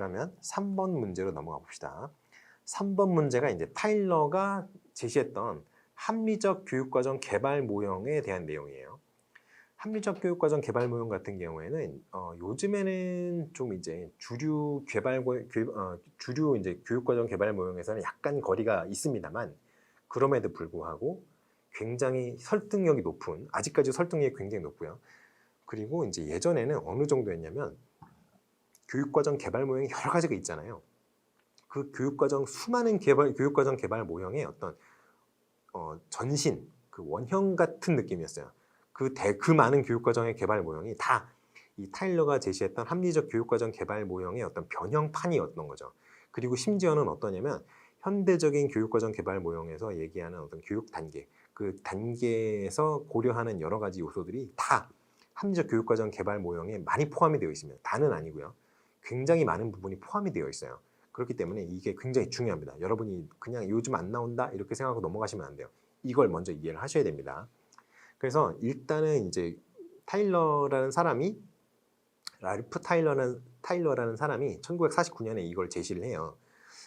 그러면 3번 문제로 넘어가 봅시다. 3번 문제가 이제 타일러가 제시했던 합리적 교육과정 개발 모형에 대한 내용이에요. 합리적 교육과정 개발 모형 같은 경우에는 요즘에는 좀 이제 주류 이제 교육과정 개발 모형에서는 약간 거리가 있습니다만, 그럼에도 불구하고 굉장히 설득력이 높은, 아직까지 설득력이 굉장히 높고요. 그리고 이제 예전에는 어느 정도였냐면 교육과정 개발 모형이 여러 가지가 있잖아요. 그 수많은 교육과정 개발 모형의 어떤 전신, 그 원형 같은 느낌이었어요. 그 많은 교육과정의 개발 모형이 다 이 타일러가 제시했던 합리적 교육과정 개발 모형의 어떤 변형판이었던 거죠. 그리고 심지어는 어떠냐면 현대적인 교육과정 개발 모형에서 얘기하는 어떤 교육 단계, 그 단계에서 고려하는 여러 가지 요소들이 다 합리적 교육과정 개발 모형에 많이 포함이 되어 있습니다. 다는 아니고요. 굉장히 많은 부분이 포함이 되어 있어요. 그렇기 때문에 이게 굉장히 중요합니다. 여러분이 그냥 요즘 안 나온다 이렇게 생각하고 넘어가시면 안 돼요. 이걸 먼저 이해를 하셔야 됩니다. 그래서 일단은 이제 랄프 타일러라는 사람이 1949년에 이걸 제시를 해요.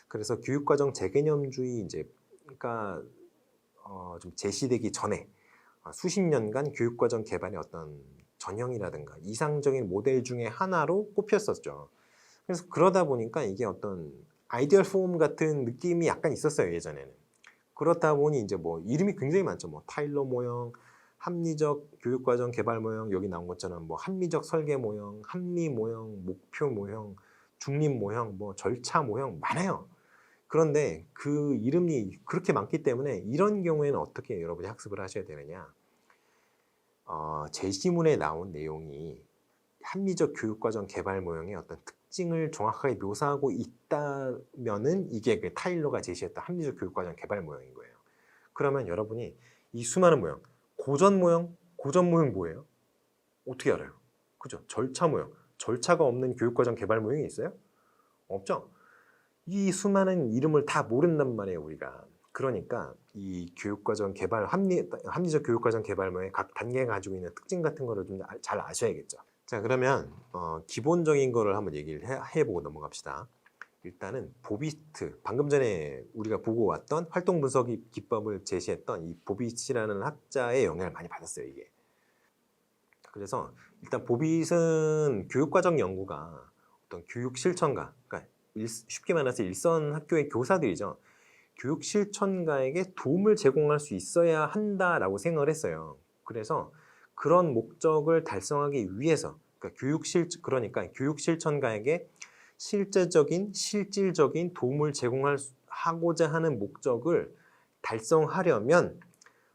그래서 교육과정 재개념주의 이제가 좀 제시되기 전에 수십 년간 교육과정 개발의 어떤 전형이라든가 이상적인 모델 중에 하나로 꼽혔었죠. 그래서 그러다 보니까 이게 어떤 아이디얼 폼 같은 느낌이 약간 있었어요, 예전에는. 그렇다 보니 이제 뭐 이름이 굉장히 많죠. 뭐 타일러 모형, 합리적 교육과정 개발 모형, 여기 나온 것처럼 뭐 합리적 설계 모형, 합리 모형, 목표 모형, 중립 모형, 뭐 절차 모형 많아요. 그런데 그 이름이 그렇게 많기 때문에 이런 경우에는 어떻게 여러분이 학습을 하셔야 되느냐? 제시문에 나온 내용이 합리적 교육과정 개발 모형의 어떤 특징을 정확하게 묘사하고 있다면은 이게 그 타일러가 제시했던 합리적 교육과정 개발 모형인 거예요. 그러면 여러분이 이 수많은 모형, 고전 모형 뭐예요? 어떻게 알아요? 그죠? 절차 모형, 절차가 없는 교육과정 개발 모형이 있어요? 없죠? 이 수많은 이름을 다 모른단 말이에요, 우리가. 그러니까 이 교육과정 개발, 합리적 교육과정 개발 모형의 각 단계가 가지고 있는 특징 같은 거를 좀 잘 아셔야겠죠. 자, 그러면 기본적인 거를 한번 얘기를 해보고 넘어갑시다. 일단은 보비스트, 방금 전에 우리가 보고 왔던 활동 분석 기법을 제시했던 이 보비스라는 학자의 영향을 많이 받았어요, 이게. 그래서 일단 보빗은 교육과정 연구가 어떤 교육 실천가, 그러니까 쉽게 말해서 일선 학교의 교사들이죠. 교육 실천가에게 도움을 제공할 수 있어야 한다라고 생각을 했어요. 그래서 그런 목적을 달성하기 위해서, 그러니까 교육 실천가에게 실질적인 도움을 제공하고자 하는 목적을 달성하려면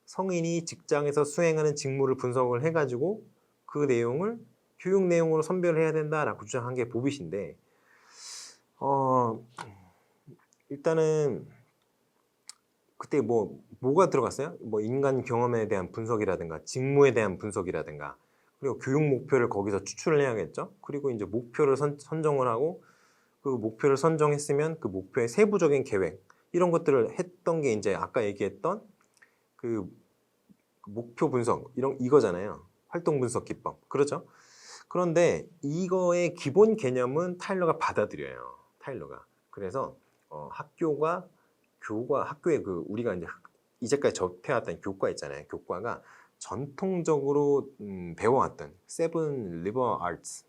성인이 직장에서 수행하는 직무를 분석을 해가지고 그 내용을 교육 내용으로 선별해야 된다라고 주장한 게 보빗인데, 일단은 그때 뭐가 들어갔어요? 뭐 인간 경험에 대한 분석이라든가 직무에 대한 분석이라든가, 그리고 교육 목표를 거기서 추출을 해야겠죠. 그리고 이제 목표를 선정을 하고 그 목표를 선정했으면 그 목표의 세부적인 계획, 이런 것들을 했던 게 이제 아까 얘기했던 그 목표 분석 이거잖아요. 활동 분석 기법. 그렇죠? 그런데 이거의 기본 개념은 타일러가 받아들여요. 타일러가. 그래서 학교의 우리가 이제 이제까지 접해왔던 교과 있잖아요. 교과가 전통적으로 배워왔던 세븐 리버 아트스,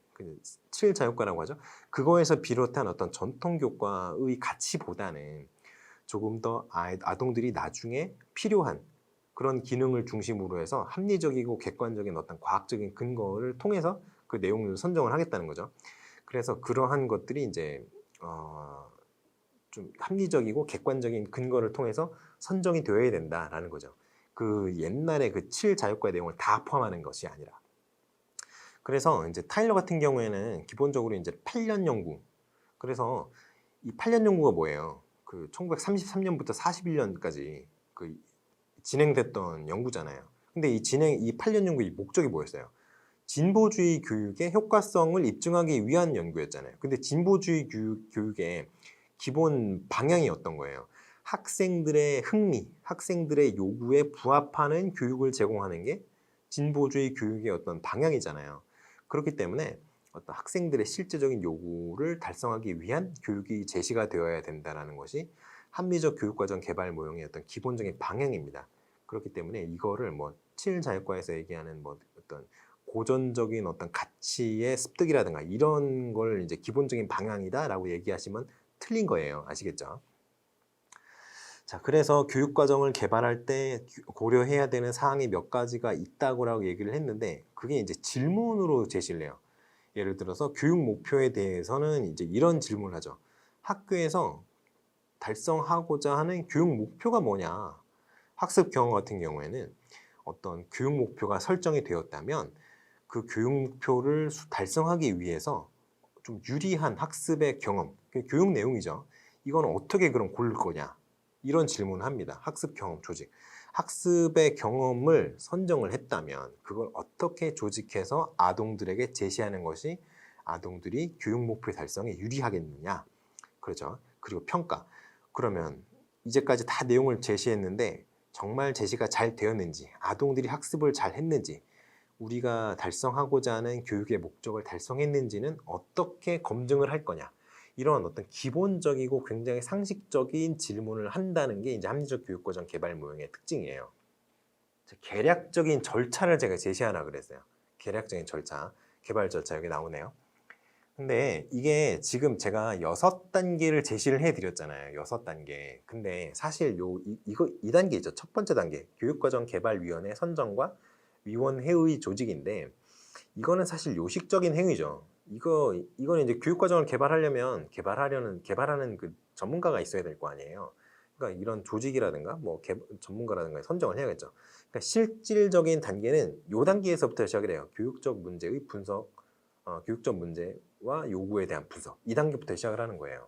7자유과라고 하죠. 그거에서 비롯한 어떤 전통 교과의 가치보다는 조금 더 아동들이 나중에 필요한 그런 기능을 중심으로 해서 합리적이고 객관적인 어떤 과학적인 근거를 통해서 그 내용을 선정을 하겠다는 거죠. 그래서 그러한 것들이 이제 좀 합리적이고 객관적인 근거를 통해서 선정이 되어야 된다라는 거죠. 그 옛날에 그 7자유과의 내용을 다 포함하는 것이 아니라. 그래서 이제 타일러 같은 경우에는 기본적으로 이제 8년 연구. 그래서 이 8년 연구가 뭐예요? 그 1933년부터 41년까지 그 진행됐던 연구잖아요. 근데 이 8년 연구의 목적이 뭐였어요? 진보주의 교육의 효과성을 입증하기 위한 연구였잖아요. 근데 진보주의 교육의 기본 방향이 어떤 거예요? 학생들의 흥미, 학생들의 요구에 부합하는 교육을 제공하는 게 진보주의 교육의 어떤 방향이잖아요. 그렇기 때문에 어떤 학생들의 실제적인 요구를 달성하기 위한 교육이 제시가 되어야 된다는 것이 합리적 교육과정 개발 모형의 어떤 기본적인 방향입니다. 그렇기 때문에 이거를 뭐 친일자유과에서 얘기하는 뭐 어떤 고전적인 어떤 가치의 습득이라든가 이런 걸 이제 기본적인 방향이다라고 얘기하시면 틀린 거예요. 아시겠죠? 자, 그래서 교육과정을 개발할 때 고려해야 되는 사항이 몇 가지가 있다고 얘기를 했는데 그게 이제 질문으로 제시를 해요. 예를 들어서 교육 목표에 대해서는 이제 이런 질문을 하죠. 학교에서 달성하고자 하는 교육 목표가 뭐냐? 학습 경험 같은 경우에는 어떤 교육 목표가 설정이 되었다면 그 교육 목표를 달성하기 위해서 좀 유리한 학습의 경험, 교육 내용이죠. 이건 어떻게 그럼 고를 거냐? 이런 질문을 합니다. 학습 경험 조직. 학습의 경험을 선정을 했다면 그걸 어떻게 조직해서 아동들에게 제시하는 것이 아동들이 교육 목표 달성에 유리하겠느냐? 그렇죠. 그리고 평가. 그러면 이제까지 다 내용을 제시했는데 정말 제시가 잘 되었는지, 아동들이 학습을 잘 했는지, 우리가 달성하고자 하는 교육의 목적을 달성했는지는 어떻게 검증을 할 거냐. 이런 어떤 기본적이고 굉장히 상식적인 질문을 한다는 게 이제 합리적 교육과정 개발 모형의 특징이에요. 계략적인 절차를 제가 제시하라 그랬어요. 계략적인 절차, 개발 절차 여기 나오네요. 근데 이게 지금 제가 6단계를 제시를 해드렸잖아요. 6단계. 근데 사실 이거 2단계 있죠. 첫 번째 단계. 교육과정개발위원회 선정과 위원회의 조직인데 이거는 사실 요식적인 행위죠. 이거는 이제 교육과정을 개발하는 그 전문가가 있어야 될 거 아니에요. 그러니까 이런 조직이라든가 뭐 전문가라든가 선정을 해야겠죠. 그러니까 실질적인 단계는 요 단계에서부터 시작을 해요. 교육적 문제의 분석, 교육적 문제와 요구에 대한 분석. 2단계부터 시작을 하는 거예요.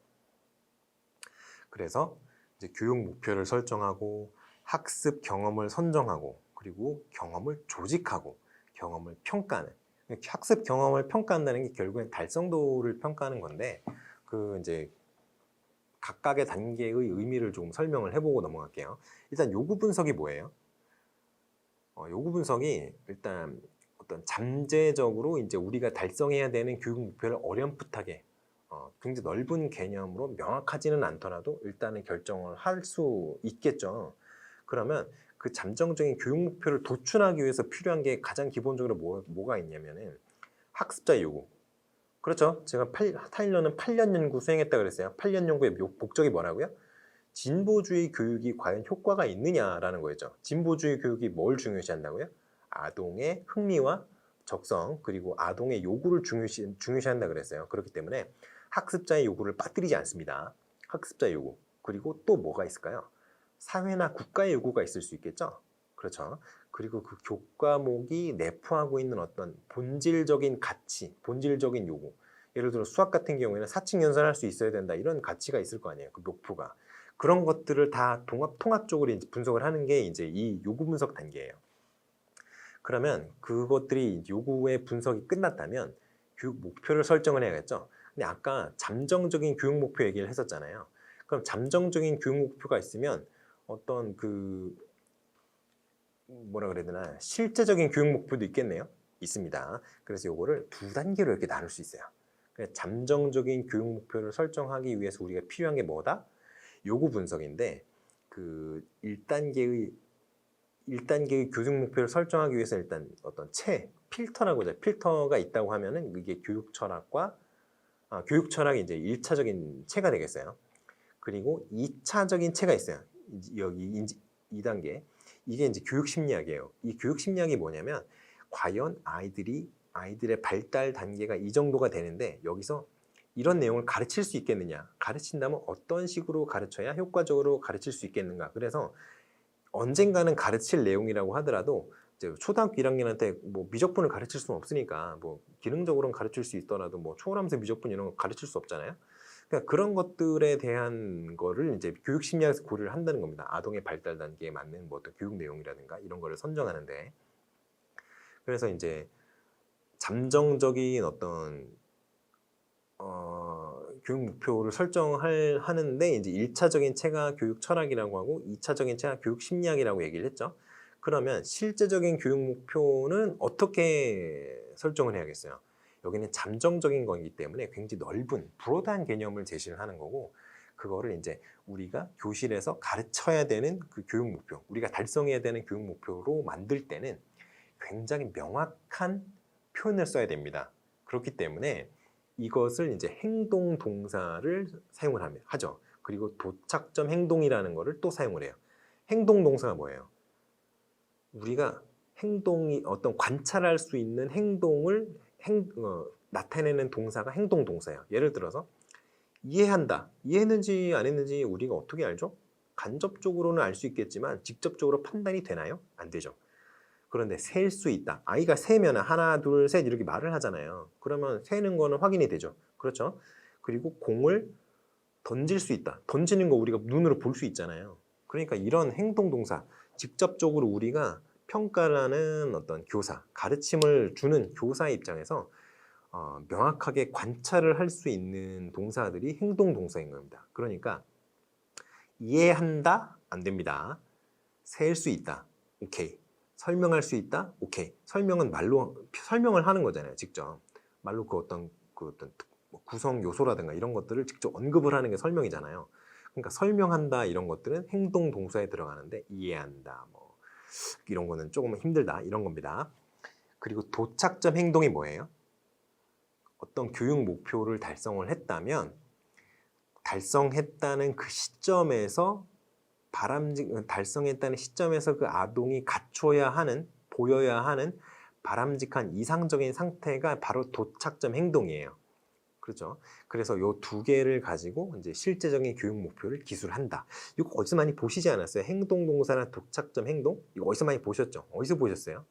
그래서 이제 교육 목표를 설정하고 학습 경험을 선정하고 그리고 경험을 조직하고 경험을 평가하는. 학습 경험을 평가한다는 게 결국엔 달성도를 평가하는 건데 그 이제 각각의 단계의 의미를 좀 설명을 해보고 넘어갈게요. 일단 요구 분석이 뭐예요? 요구 분석이 일단 어떤 잠재적으로 이제 우리가 달성해야 되는 교육 목표를 어렴풋하게 굉장히 넓은 개념으로 명확하지는 않더라도 일단은 결정을 할 수 있겠죠. 그러면 그 잠정적인 교육 목표를 도출하기 위해서 필요한 게 가장 기본적으로 뭐가 있냐면은 학습자 요구. 그렇죠. 제가 타일러는 8년 연구 수행했다 그랬어요. 8년 연구의 목적이 뭐라고요? 진보주의 교육이 과연 효과가 있느냐라는 거였죠. 진보주의 교육이 뭘 중요시한다고요? 아동의 흥미와 적성 그리고 아동의 요구를 중요시한다 그랬어요. 그렇기 때문에 학습자의 요구를 빠뜨리지 않습니다. 학습자 요구. 그리고 또 뭐가 있을까요? 사회나 국가의 요구가 있을 수 있겠죠. 그렇죠. 그리고 그 교과목이 내포하고 있는 어떤 본질적인 가치, 본질적인 요구. 예를 들어 수학 같은 경우에는 사칙 연산할 수 있어야 된다. 이런 가치가 있을 거 아니에요. 그 목표가. 그런 것들을 다 통합적으로 이제 분석을 하는 게 이제 이 요구 분석 단계예요. 그러면 그것들이 요구의 분석이 끝났다면 교육 목표를 설정을 해야겠죠. 근데 아까 잠정적인 교육 목표 얘기를 했었잖아요. 그럼 잠정적인 교육 목표가 있으면 어떤 그 뭐라 그래야 되나 실제적인 교육 목표도 있겠네요. 있습니다. 그래서 요거를 2단계로 이렇게 나눌 수 있어요. 잠정적인 교육 목표를 설정하기 위해서 우리가 필요한 게 뭐다? 요구 분석인데 그 1단계의 교육 목표를 설정하기 위해서 일단 어떤 필터라고 하죠. 필터가 있다고 하면은 이게 교육 철학이 이제 1차적인 체가 되겠어요. 그리고 2차적인 체가 있어요. 여기 2단계. 이게 이제 교육 심리학이에요. 이 교육 심리학이 뭐냐면 과연 아이들의 발달 단계가 이 정도가 되는데 여기서 이런 내용을 가르칠 수 있겠느냐? 가르친다면 어떤 식으로 가르쳐야 효과적으로 가르칠 수 있겠는가? 그래서 언젠가는 가르칠 내용이라고 하더라도 이제 초등학교 1학년한테 뭐 미적분을 가르칠 수는 없으니까 뭐 기능적으로는 가르칠 수 있더라도 뭐 초월함수 미적분 이런 거 가르칠 수 없잖아요. 그러니까 그런 것들에 대한 거를 이제 교육 심리학에서 고려를 한다는 겁니다. 아동의 발달 단계에 맞는 뭐 어떤 교육 내용이라든가 이런 거를 선정하는데 그래서 이제 잠정적인 어떤 교육 목표를 하는데 이제 1차적인 체가 교육 철학이라고 하고 2차적인 체가 교육 심리학이라고 얘기를 했죠. 그러면 실제적인 교육 목표는 어떻게 설정을 해야겠어요? 여기는 잠정적인 거기 때문에 굉장히 넓은 브로드한 개념을 제시를 하는 거고, 그거를 이제 우리가 교실에서 가르쳐야 되는 그 교육 목표, 우리가 달성해야 되는 교육 목표로 만들 때는 굉장히 명확한 표현을 써야 됩니다. 그렇기 때문에 이것을 이제 행동 동사를 사용을 하죠. 그리고 도착점 행동이라는 거를 또 사용을 해요. 행동 동사가 뭐예요? 우리가 행동이 어떤 관찰할 수 있는 행동을 나타내는 동사가 행동 동사예요. 예를 들어서 이해한다. 이해했는지 안 했는지 우리가 어떻게 알죠? 간접적으로는 알 수 있겠지만 직접적으로 판단이 되나요? 안 되죠. 그런데 셀 수 있다. 아이가 세면 하나, 둘, 셋 이렇게 말을 하잖아요. 그러면 세는 거는 확인이 되죠. 그렇죠? 그리고 공을 던질 수 있다. 던지는 거 우리가 눈으로 볼 수 있잖아요. 그러니까 이런 행동 동사, 직접적으로 우리가 평가를 하는 어떤 교사, 가르침을 주는 교사의 입장에서 명확하게 관찰을 할 수 있는 동사들이 행동 동사인 겁니다. 그러니까 이해한다? 안 됩니다. 셀 수 있다. 오케이. 설명할 수 있다? 오케이. 설명은 말로 설명을 하는 거잖아요. 직접. 말로 그 어떤 구성 요소라든가 이런 것들을 직접 언급을 하는 게 설명이잖아요. 그러니까 설명한다 이런 것들은 행동 동사에 들어가는데 이해한다 뭐 이런 거는 조금 힘들다 이런 겁니다. 그리고 도착점 행동이 뭐예요? 어떤 교육 목표를 달성을 했다면 달성했다는 그 시점에서 달성했다는 시점에서 그 아동이 갖춰야 하는, 보여야 하는 바람직한 이상적인 상태가 바로 도착점 행동이에요. 그렇죠? 그래서 요 두 개를 가지고 이제 실제적인 교육 목표를 기술한다. 이거 어디서 많이 보시지 않았어요? 행동 동사나 도착점 행동? 이거 어디서 많이 보셨죠? 어디서 보셨어요?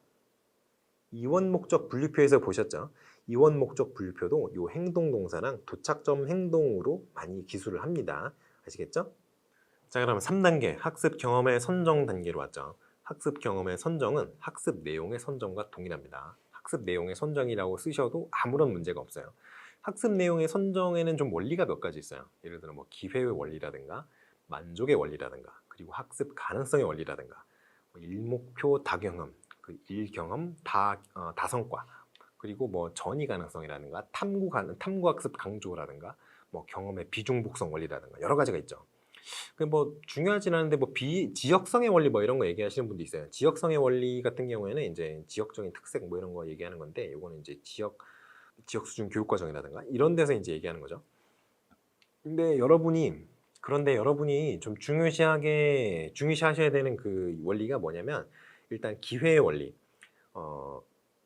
이원 목적 분류표에서 보셨죠? 이원 목적 분류표도 요 행동 동사랑 도착점 행동으로 많이 기술을 합니다. 아시겠죠? 자, 그러면 3단계 학습 경험의 선정 단계로 왔죠. 학습 경험의 선정은 학습 내용의 선정과 동일합니다. 학습 내용의 선정이라고 쓰셔도 아무런 문제가 없어요. 학습 내용의 선정에는 좀 원리가 몇 가지 있어요. 예를 들어 뭐 기회의 원리라든가 만족의 원리라든가 그리고 학습 가능성의 원리라든가 일목표 다경험, 그 일경험 다성과 그리고 뭐 전이 가능성이라든가 탐구학습 강조라든가 뭐 경험의 비중복성 원리라든가 여러 가지가 있죠. 뭐 중요하진 않은데 뭐 지역성의 원리 뭐 이런 거 얘기하시는 분도 있어요. 지역성의 원리 같은 경우에는 이제 지역적인 특색 뭐 이런 거 얘기하는 건데 이거는 이제 지역 수준 교육과정이라든가 이런 데서 이제 얘기하는 거죠. 그런데 여러분이 좀 중요시하셔야 되는 그 원리가 뭐냐면 일단 기회의 원리.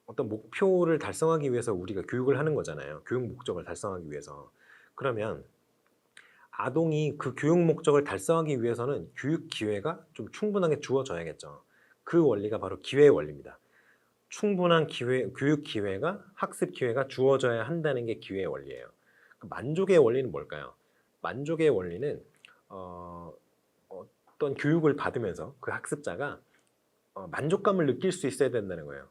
어떤 목표를 달성하기 위해서 우리가 교육을 하는 거잖아요. 교육 목적을 달성하기 위해서. 그러면 아동이 그 교육 목적을 달성하기 위해서는 교육 기회가 좀 충분하게 주어져야겠죠. 그 원리가 바로 기회의 원리입니다. 충분한 교육 기회가, 학습 기회가 주어져야 한다는 게 기회의 원리예요. 만족의 원리는 뭘까요? 만족의 원리는 어떤 교육을 받으면서 그 학습자가 만족감을 느낄 수 있어야 된다는 거예요.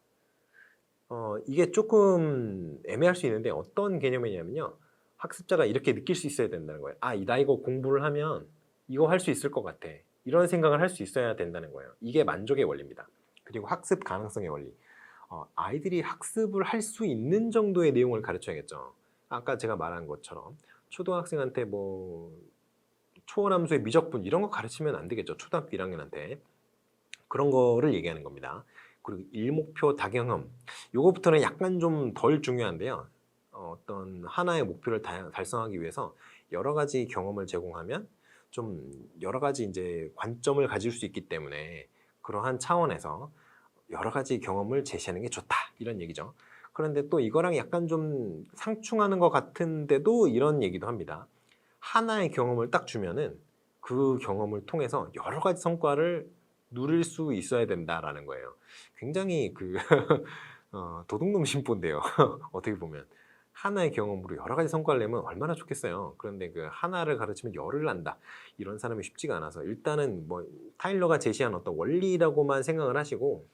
이게 조금 애매할 수 있는데 어떤 개념이냐면요. 학습자가 이렇게 느낄 수 있어야 된다는 거예요. 나 이거 공부를 하면 이거 할 수 있을 것 같아. 이런 생각을 할 수 있어야 된다는 거예요. 이게 만족의 원리입니다. 그리고 학습 가능성의 원리. 아이들이 학습을 할 수 있는 정도의 내용을 가르쳐야겠죠. 아까 제가 말한 것처럼 초등학생한테 뭐 초월함수의 미적분 이런 거 가르치면 안 되겠죠. 초등학교 1학년한테. 그런 거를 얘기하는 겁니다. 그리고 일목표 다경험. 요거부터는 약간 좀 덜 중요한데요. 어떤 하나의 목표를 달성하기 위해서 여러 가지 경험을 제공하면 좀 여러 가지 이제 관점을 가질 수 있기 때문에 그러한 차원에서 여러 가지 경험을 제시하는 게 좋다 이런 얘기죠. 그런데 또 이거랑 약간 좀 상충하는 것 같은데도 이런 얘기도 합니다. 하나의 경험을 딱 주면은 그 경험을 통해서 여러 가지 성과를 누릴 수 있어야 된다라는 거예요. 굉장히 도둑놈 심보인데요. 어떻게 보면 하나의 경험으로 여러 가지 성과를 내면 얼마나 좋겠어요. 그런데 그 하나를 가르치면 열을 난다. 이런 사람이 쉽지가 않아서 일단은 뭐 타일러가 제시한 어떤 원리라고만 생각을 하시고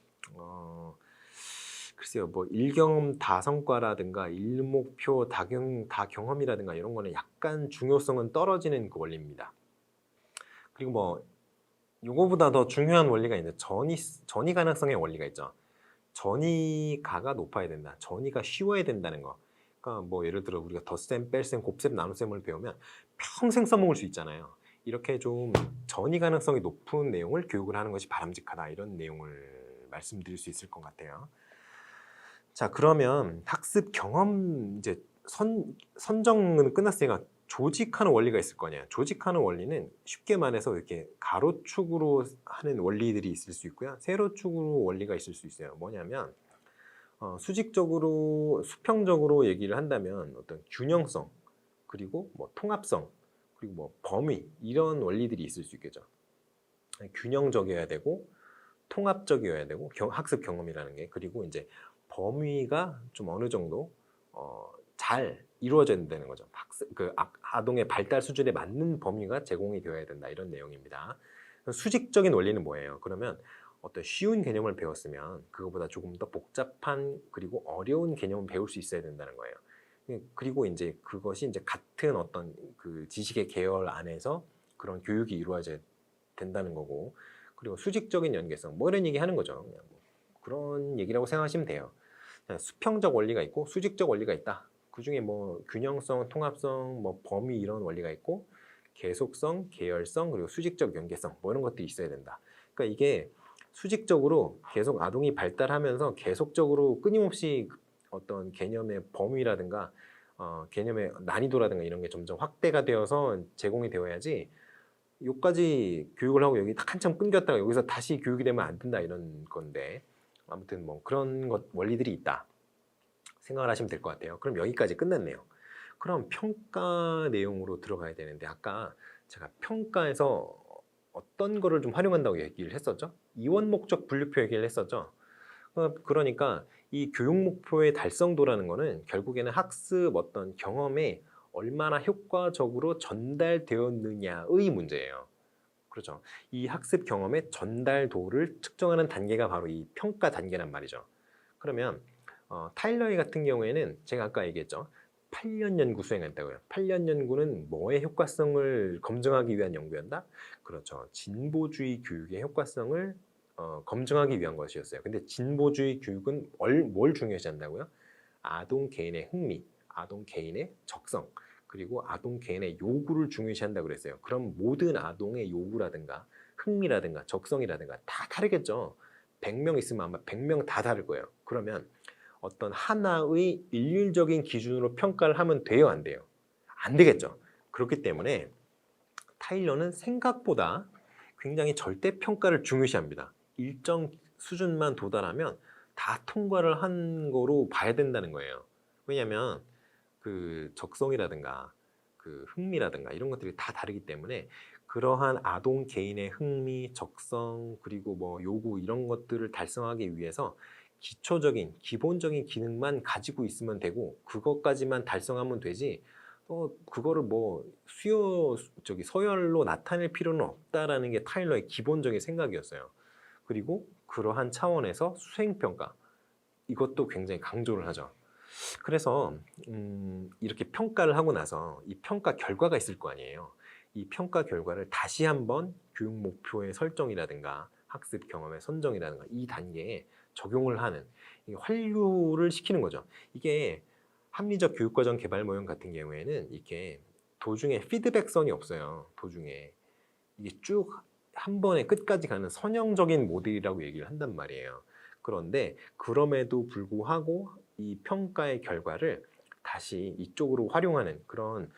글쎄요, 뭐 일경험 다성과라든가 일목표 다경험이라든가 이런 거는 약간 중요성은 떨어지는 그 원리입니다. 그리고 뭐 요거보다 더 중요한 원리가 있는데 전이 가능성의 원리가 있죠. 전이가가 높아야 된다. 전이가 쉬워야 된다는 거. 그러니까 뭐 예를 들어 우리가 덧셈, 뺄셈, 곱셈, 나눗셈을 배우면 평생 써먹을 수 있잖아요. 이렇게 좀 전이 가능성이 높은 내용을 교육을 하는 것이 바람직하다, 이런 내용을 말씀드릴 수 있을 것 같아요. 자, 그러면 학습 경험 이제 선정은 끝났으니까 조직하는 원리가 있을 거냐. 조직하는 원리는 쉽게 말해서 이렇게 가로축으로 하는 원리들이 있을 수 있고요, 세로축으로 원리가 있을 수 있어요. 뭐냐면 수직적으로 수평적으로 얘기를 한다면 어떤 균형성, 그리고 뭐 통합성, 그리고 뭐 범위, 이런 원리들이 있을 수 있겠죠. 균형적이어야 되고 통합적이어야 되고 학습 경험이라는 게, 그리고 이제 범위가 좀 어느 정도 잘 이루어져야 된다는 거죠. 아동의 발달 수준에 맞는 범위가 제공이 되어야 된다, 이런 내용입니다. 수직적인 원리는 뭐예요? 그러면 어떤 쉬운 개념을 배웠으면 그거보다 조금 더 복잡한 그리고 어려운 개념을 배울 수 있어야 된다는 거예요. 그리고 이제 그것이 이제 같은 어떤 그 지식의 계열 안에서 그런 교육이 이루어져야 된다는 거고, 그리고 수직적인 연계성, 뭐 이런 얘기 하는 거죠. 그냥 뭐 그런 얘기라고 생각하시면 돼요. 수평적 원리가 있고 수직적 원리가 있다. 그 중에 뭐 균형성, 통합성, 뭐 범위, 이런 원리가 있고, 계속성, 계열성, 그리고 수직적 연계성, 뭐 이런 것들이 있어야 된다. 그러니까 이게 수직적으로 계속 아동이 발달하면서 계속적으로 끊임없이 어떤 개념의 범위라든가 개념의 난이도라든가 이런 게 점점 확대가 되어서 제공이 되어야지, 여기까지 교육을 하고 여기 딱 한참 끊겼다가 여기서 다시 교육이 되면 안 된다, 이런 건데, 아무튼 뭐 그런 것 원리들이 있다 생각을 하시면 될 것 같아요. 그럼 여기까지 끝났네요. 그럼 평가 내용으로 들어가야 되는데, 아까 제가 평가에서 어떤 거를 좀 활용한다고 얘기를 했었죠? 이원 목적 분류표 얘기를 했었죠? 그러니까 이 교육 목표의 달성도라는 거는 결국에는 학습 어떤 경험에 얼마나 효과적으로 전달되었느냐의 문제예요. 그렇죠. 이 학습 경험의 전달도를 측정하는 단계가 바로 이 평가 단계란 말이죠. 그러면 타일러이 같은 경우에는 제가 아까 얘기했죠. 8년 연구 수행했다고요. 8년 연구는 뭐의 효과성을 검증하기 위한 연구였다? 그렇죠. 진보주의 교육의 효과성을 검증하기 위한 것이었어요. 근데 진보주의 교육은 뭘 중요시 한다고요? 아동 개인의 흥미, 아동 개인의 적성, 그리고 아동 개인의 요구를 중요시한다고 그랬어요. 그럼 모든 아동의 요구라든가 흥미라든가 적성이라든가 다 다르겠죠. 100명 있으면 아마 100명 다 다를 거예요. 그러면 어떤 하나의 일률적인 기준으로 평가를 하면 돼요, 안 돼요? 안 되겠죠. 그렇기 때문에 타일러는 생각보다 굉장히 절대평가를 중요시합니다. 일정 수준만 도달하면 다 통과를 한 거로 봐야 된다는 거예요. 왜냐하면 그 적성이라든가 그 흥미라든가 이런 것들이 다 다르기 때문에, 그러한 아동 개인의 흥미, 적성, 그리고 뭐 요구, 이런 것들을 달성하기 위해서 기초적인 기본적인 기능만 가지고 있으면 되고, 그것까지만 달성하면 되지 그거를 뭐 서열로 나타낼 필요는 없다라는 게 타일러의 기본적인 생각이었어요. 그리고 그러한 차원에서 수행평가, 이것도 굉장히 강조를 하죠. 그래서 이렇게 평가를 하고 나서 이 평가 결과가 있을 거 아니에요. 이 평가 결과를 다시 한번 교육 목표의 설정이라든가 학습 경험의 선정이라든가 이 단계에 적용을 하는, 환류를 시키는 거죠. 이게 합리적 교육과정 개발 모형 같은 경우에는 이렇게 도중에 피드백선이 없어요. 도중에 이게 쭉 한 번에 끝까지 가는 선형적인 모델이라고 얘기를 한단 말이에요. 그런데 그럼에도 불구하고 이 평가의 결과를 다시 이쪽으로 활용하는 그런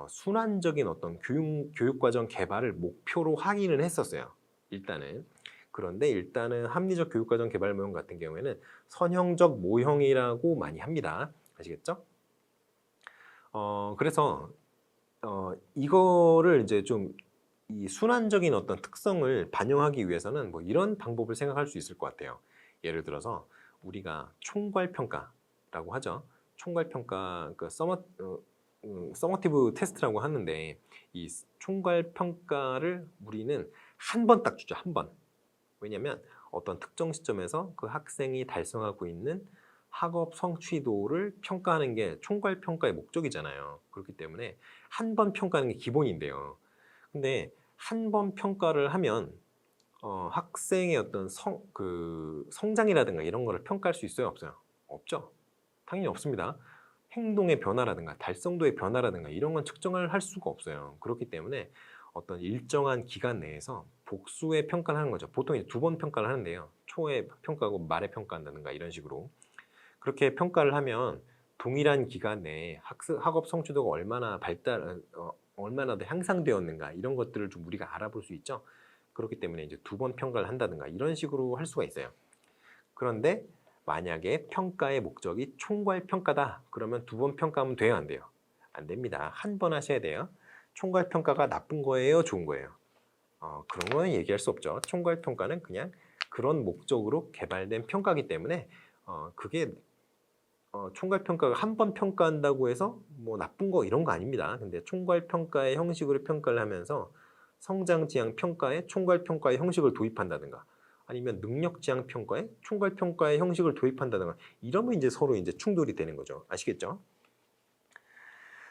순환적인 어떤 교육과정 개발을 목표로 하기는 했었어요. 일단은. 그런데 일단은 합리적 교육과정 개발 모형 같은 경우에는 선형적 모형이라고 많이 합니다. 아시겠죠? 그래서 이거를 이제 좀 이 순환적인 어떤 특성을 반영하기 위해서는 뭐 이런 방법을 생각할 수 있을 것 같아요. 예를 들어서 우리가 총괄평가라고 하죠. 총괄평가, 그 서머티브 테스트라고 하는데, 이 총괄평가를 우리는 한 번 딱 주죠. 한 번. 왜냐하면 어떤 특정 시점에서 그 학생이 달성하고 있는 학업 성취도를 평가하는 게 총괄평가의 목적이잖아요. 그렇기 때문에 한 번 평가하는 게 기본인데요. 근데 한 번 평가를 하면 학생의 어떤 성장이라든가 이런 거를 평가할 수 있어요, 없어요? 없죠. 당연히 없습니다. 행동의 변화라든가 달성도의 변화라든가 이런 건 측정을 할 수가 없어요. 그렇기 때문에 어떤 일정한 기간 내에서 복수의 평가를 하는 거죠. 보통 2번 평가를 하는데요. 초에 평가하고 말에 평가한다든가 이런 식으로. 그렇게 평가를 하면 동일한 기간 내에 학업 성취도가 얼마나 더 향상되었는가 이런 것들을 좀 우리가 알아볼 수 있죠. 그렇기 때문에 이제 2번 평가를 한다든가 이런 식으로 할 수가 있어요. 그런데 만약에 평가의 목적이 총괄 평가다 그러면 2번 평가하면 돼요, 안 돼요? 안 됩니다. 한 번 하셔야 돼요. 총괄 평가가 나쁜 거예요, 좋은 거예요? 그런 건 얘기할 수 없죠. 총괄 평가는 그냥 그런 목적으로 개발된 평가이기 때문에 그게 총괄 평가가 한 번 평가한다고 해서 뭐 나쁜 거 이런 거 아닙니다. 근데 총괄 평가의 형식으로 평가를 하면서 성장 지향 평가에 총괄 평가의 형식을 도입한다든가 아니면 능력 지향 평가에 총괄 평가의 형식을 도입한다든가 이러면 이제 서로 이제 충돌이 되는 거죠. 아시겠죠?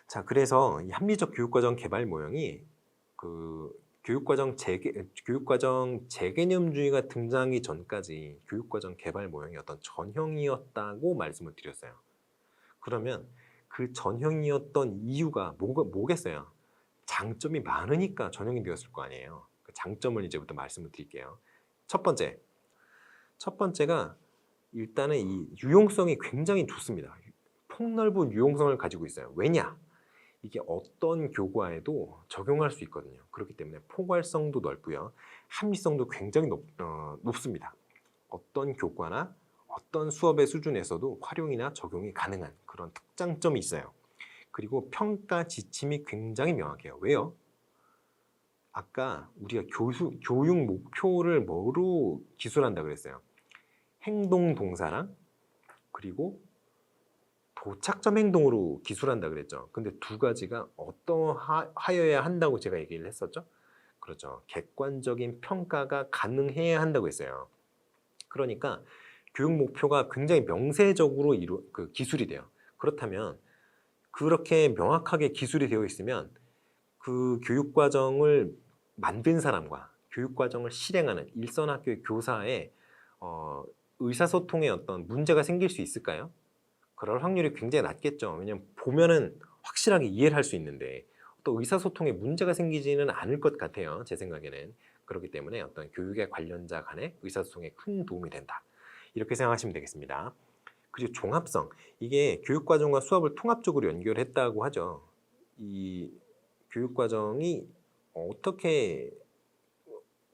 자, 그래서 이 합리적 교육과정 개발 모형이 그 교육과정 재개념주의가 등장하기 전까지 교육과정 개발 모형이 어떤 전형이었다고 말씀을 드렸어요. 그러면 그 전형이었던 이유가 뭐겠어요? 장점이 많으니까 전형이 되었을 거 아니에요. 그 장점을 이제부터 말씀을 드릴게요. 첫 번째가 일단은 이 유용성이 굉장히 좋습니다. 폭넓은 유용성을 가지고 있어요. 왜냐? 이게 어떤 교과에도 적용할 수 있거든요. 그렇기 때문에 포괄성도 넓고요. 합리성도 굉장히 높습니다. 어떤 교과나 어떤 수업의 수준에서도 활용이나 적용이 가능한 그런 특장점이 있어요. 그리고 평가 지침이 굉장히 명확해요. 왜요? 아까 우리가 교육 목표를 뭐로 기술한다 그랬어요? 행동 동사랑 그리고 도착점 행동으로 기술한다 그랬죠. 근데 두 가지가 어떠하여야 한다고 제가 얘기를 했었죠. 그렇죠. 객관적인 평가가 가능해야 한다고 했어요. 그러니까 교육 목표가 굉장히 명세적으로 기술이 돼요. 그렇다면 그렇게 명확하게 기술이 되어 있으면 그 교육과정을 만든 사람과 교육과정을 실행하는 일선학교의 교사의 의사소통에 어떤 문제가 생길 수 있을까요? 그럴 확률이 굉장히 낮겠죠. 왜냐하면 보면은 확실하게 이해를 할 수 있는데 또 의사소통에 문제가 생기지는 않을 것 같아요. 제 생각에는. 그렇기 때문에 어떤 교육의 관련자 간의 의사소통에 큰 도움이 된다. 이렇게 생각하시면 되겠습니다. 그리고 종합성. 이게 교육과정과 수업을 통합적으로 연결했다고 하죠. 이 교육과정이 어떻게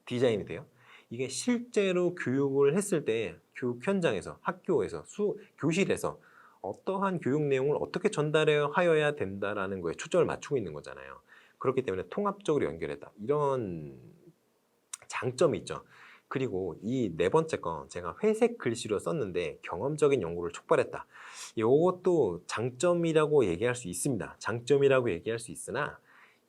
디자인이 돼요? 이게 실제로 교육을 했을 때 교육 현장에서, 학교에서, 교실에서 어떠한 교육 내용을 어떻게 전달하여야 된다라는 거에 초점을 맞추고 있는 거잖아요. 그렇기 때문에 통합적으로 연결했다. 이런 장점이 있죠. 그리고 이 네 번째 건 제가 회색 글씨로 썼는데 경험적인 연구를 촉발했다. 이것도 장점이라고 얘기할 수 있습니다. 장점이라고 얘기할 수 있으나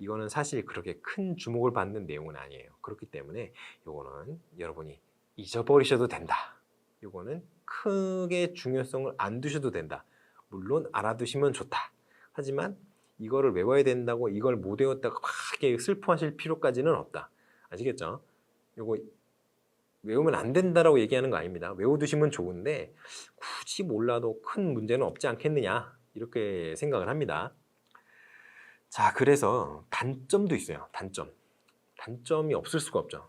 이거는 사실 그렇게 큰 주목을 받는 내용은 아니에요. 그렇기 때문에 이거는 여러분이 잊어버리셔도 된다. 이거는 크게 중요성을 안 두셔도 된다. 물론 알아두시면 좋다. 하지만 이거를 외워야 된다고 이걸 못 외웠다고 크게 슬퍼하실 필요까지는 없다. 아시겠죠? 이거 외우면 안 된다라고 얘기하는 거 아닙니다. 외워두시면 좋은데 굳이 몰라도 큰 문제는 없지 않겠느냐 이렇게 생각을 합니다. 자, 그래서 단점도 있어요. 단점이 없을 수가 없죠.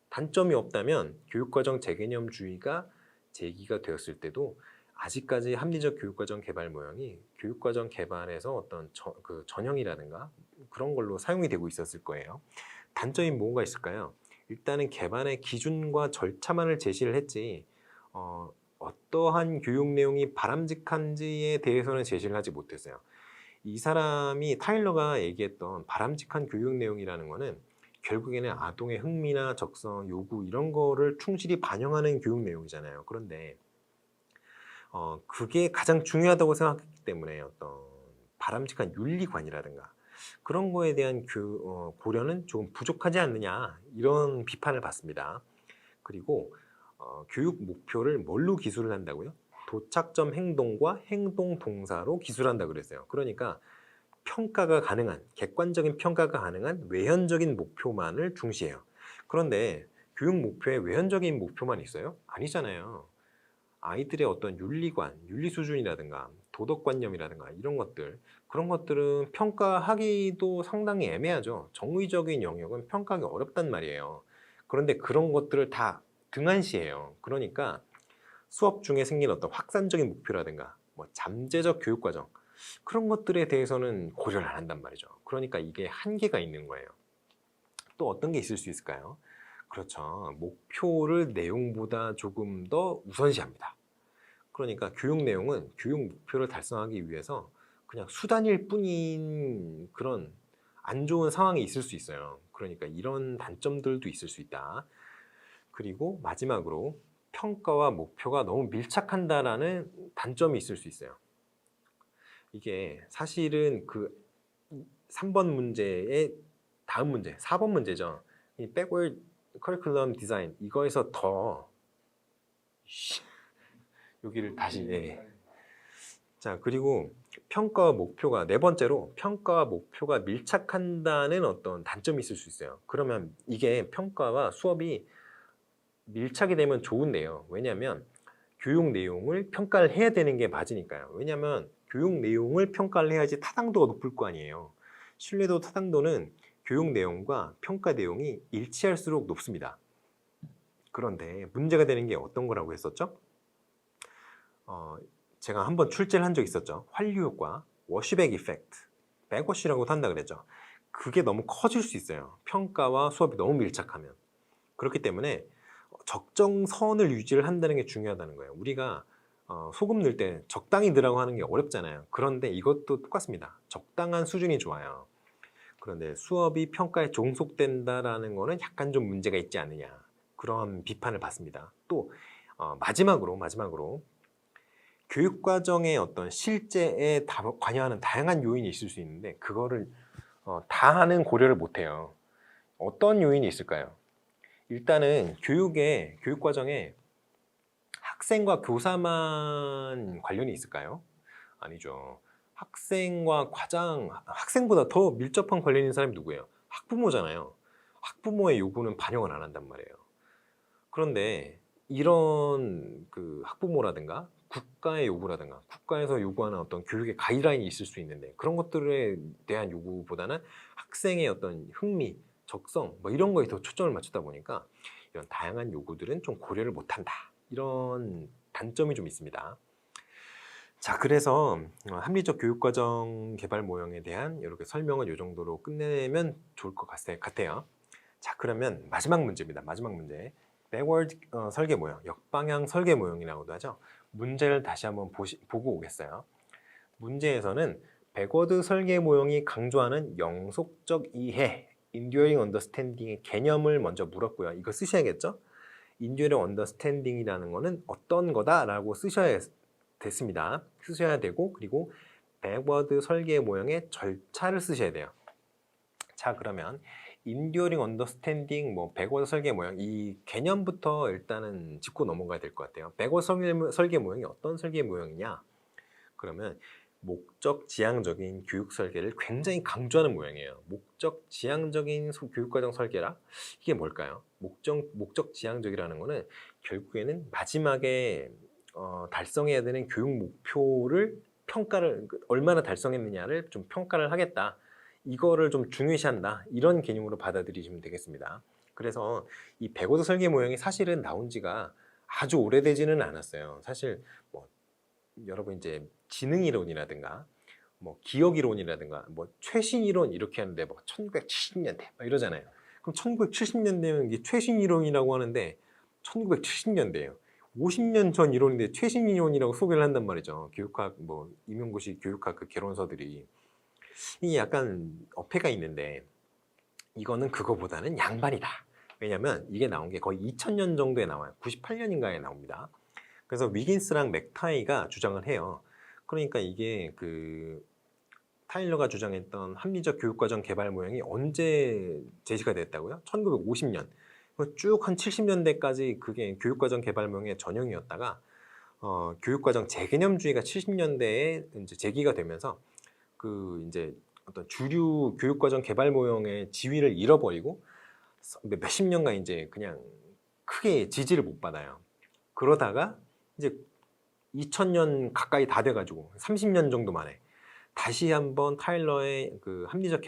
단점이 없다면 교육과정 재개념주의가 제기가 되었을 때도 아직까지 합리적 교육과정 개발 모형이 교육과정 개발에서 어떤 전형이라든가 그런 걸로 사용이 되고 있었을 거예요. 단점이 뭐가 있을까요? 일단은 개발의 기준과 절차만을 제시를 했지 어떠한 교육 내용이 바람직한지에 대해서는 제시를 하지 못했어요. 이 사람이 타일러가 얘기했던 바람직한 교육 내용이라는 거는 결국에는 아동의 흥미나 적성, 요구 이런 거를 충실히 반영하는 교육 내용이잖아요. 그런데 그게 가장 중요하다고 생각했기 때문에 어떤 바람직한 윤리관이라든가 그런 거에 대한 고려는 조금 부족하지 않느냐 이런 비판을 받습니다. 그리고 교육 목표를 뭘로 기술을 한다고요? 도착점 행동과 행동 동사로 기술한다 그랬어요. 그러니까 평가가 가능한, 객관적인 평가가 가능한 외현적인 목표만을 중시해요. 그런데 교육 목표에 외현적인 목표만 있어요? 아니잖아요. 아이들의 어떤 윤리관, 윤리 수준이라든가 도덕관념이라든가 이런 것들, 그런 것들은 평가하기도 상당히 애매하죠. 정의적인 영역은 평가하기 어렵단 말이에요. 그런데 그런 것들을 다 등한시해요. 그러니까 수업 중에 생긴 어떤 확산적인 목표라든가 뭐 잠재적 교육과정, 그런 것들에 대해서는 고려를 안 한단 말이죠. 그러니까 이게 한계가 있는 거예요. 또 어떤 게 있을 수 있을까요? 그렇죠. 목표를 내용보다 조금 더 우선시합니다. 그러니까 교육 내용은 교육 목표를 달성하기 위해서 그냥 수단일 뿐인 그런 안 좋은 상황이 있을 수 있어요. 그러니까 이런 단점들도 있을 수 있다. 그리고 마지막으로 평가와 목표가 너무 밀착한다라는 단점이 있을 수 있어요. 이게 사실은 그 3번 문제의 다음 문제, 4번 문제죠. 이 Backward Curriculum Design, 이거에서 더 여기를 다시 자, 그리고 평가와 목표가 네 번째로 평가와 목표가 밀착한다는 어떤 단점이 있을 수 있어요. 그러면 이게 평가와 수업이 밀착이 되면 좋은데요. 왜냐하면 교육 내용을 평가를 해야 되는 게 맞으니까요. 왜냐하면 교육 내용을 평가를 해야지 타당도가 높을 거 아니에요. 신뢰도 타당도는 교육 내용과 평가 내용이 일치할수록 높습니다. 그런데 문제가 되는 게 어떤 거라고 했었죠? 제가 한번 출제를 한 적이 있었죠. 환류 효과, 워시백 이펙트, 백워시라고도 한다 그랬죠. 그게 너무 커질 수 있어요. 평가와 수업이 너무 밀착하면. 그렇기 때문에 적정선을 유지를 한다는 게 중요하다는 거예요. 우리가 소금 넣을 때 적당히 넣으라고 하는 게 어렵잖아요. 그런데 이것도 똑같습니다. 적당한 수준이 좋아요. 그런데 수업이 평가에 종속된다라는 거는 약간 좀 문제가 있지 않느냐, 그런 비판을 받습니다. 또 마지막으로 교육과정의 어떤 실제에 관여하는 다양한 요인이 있을 수 있는데 그거를 다하는 고려를 못해요. 어떤 요인이 있을까요? 일단은 교육과정에 학생과 교사만 관련이 있을까요? 아니죠. 학생보다 더 밀접한 관련이 있는 사람이 누구예요? 학부모잖아요. 학부모의 요구는 반영을 안 한단 말이에요. 그런데 이런 그 학부모라든가 국가의 요구라든가 국가에서 요구하는 어떤 교육의 가이드라인이 있을 수 있는데 그런 것들에 대한 요구보다는 학생의 어떤 흥미, 적성 뭐 이런 거에 더 초점을 맞추다 보니까 이런 다양한 요구들은 좀 고려를 못한다, 이런 단점이 좀 있습니다. 자, 그래서 합리적 교육과정 개발 모형에 대한 이렇게 설명을 이 정도로 끝내면 좋을 것 같아요. 자, 그러면 마지막 문제입니다. 마지막 문제. Backward 설계 모형, 역방향 설계 모형이라고도 하죠. 문제를 다시 한번 보고 오겠어요. 문제에서는 백워드 설계 모형이 강조하는 영속적 이해, Enduring Understanding의 개념을 먼저 물었고요. 이거 쓰셔야겠죠? Enduring Understanding이라는 거는 어떤 거다라고 쓰셔야 되고, 그리고 백워드 설계 모형의 절차를 쓰셔야 돼요. 자, 그러면 Enduring Understanding, 백워드 설계 모형, 이 개념부터 일단은 짚고 넘어가야 될 것 같아요. 백워드 설계 모형이 어떤 설계 모형이냐? 그러면 목적 지향적인 교육 설계를 굉장히 강조하는 모양이에요. 목적 지향적인 교육과정 설계라? 이게 뭘까요? 목적 지향적이라는 거는 결국에는 마지막에 달성해야 되는 교육 목표를 얼마나 달성했느냐를 좀 평가를 하겠다, 이거를 좀 중요시한다, 이런 개념으로 받아들이시면 되겠습니다. 그래서 이 백워드 설계 모형이 사실은 나온 지가 아주 오래되지는 않았어요. 사실 여러분 이제 지능 이론이라든가 기억 이론이라든가 최신 이론 이렇게 하는데 1970년대 이러잖아요. 그럼 1970년대면 이게 최신 이론이라고 하는데 1970년대예요. 50년 전 이론인데 최신 이론이라고 소개를 한단 말이죠. 교육학 임용고시 교육학 그 개론서들이. 이게 약간 어폐가 있는데 이거는 그거보다는 양반이다. 왜냐면 이게 나온 게 거의 2000년 정도에 나와요. 98년인가에 나옵니다. 그래서 위긴스랑 맥타이가 주장을 해요. 그러니까 이게 그 타일러가 주장했던 합리적 교육과정 개발 모형이 언제 제시가 됐다고요? 1950년. 쭉 한 70년대까지 그게 교육과정 개발 모형의 전형이었다가 교육과정 재개념주의가 70년대에 이제 제기가 되면서 그 이제 어떤 주류 교육과정 개발 모형의 지위를 잃어버리고 몇십 년간 이제 그냥 크게 지지를 못 받아요. 그러다가 이제 2000년 가까이 다 돼가지고 30년 정도 만에 다시 한번 타일러의 그 합리적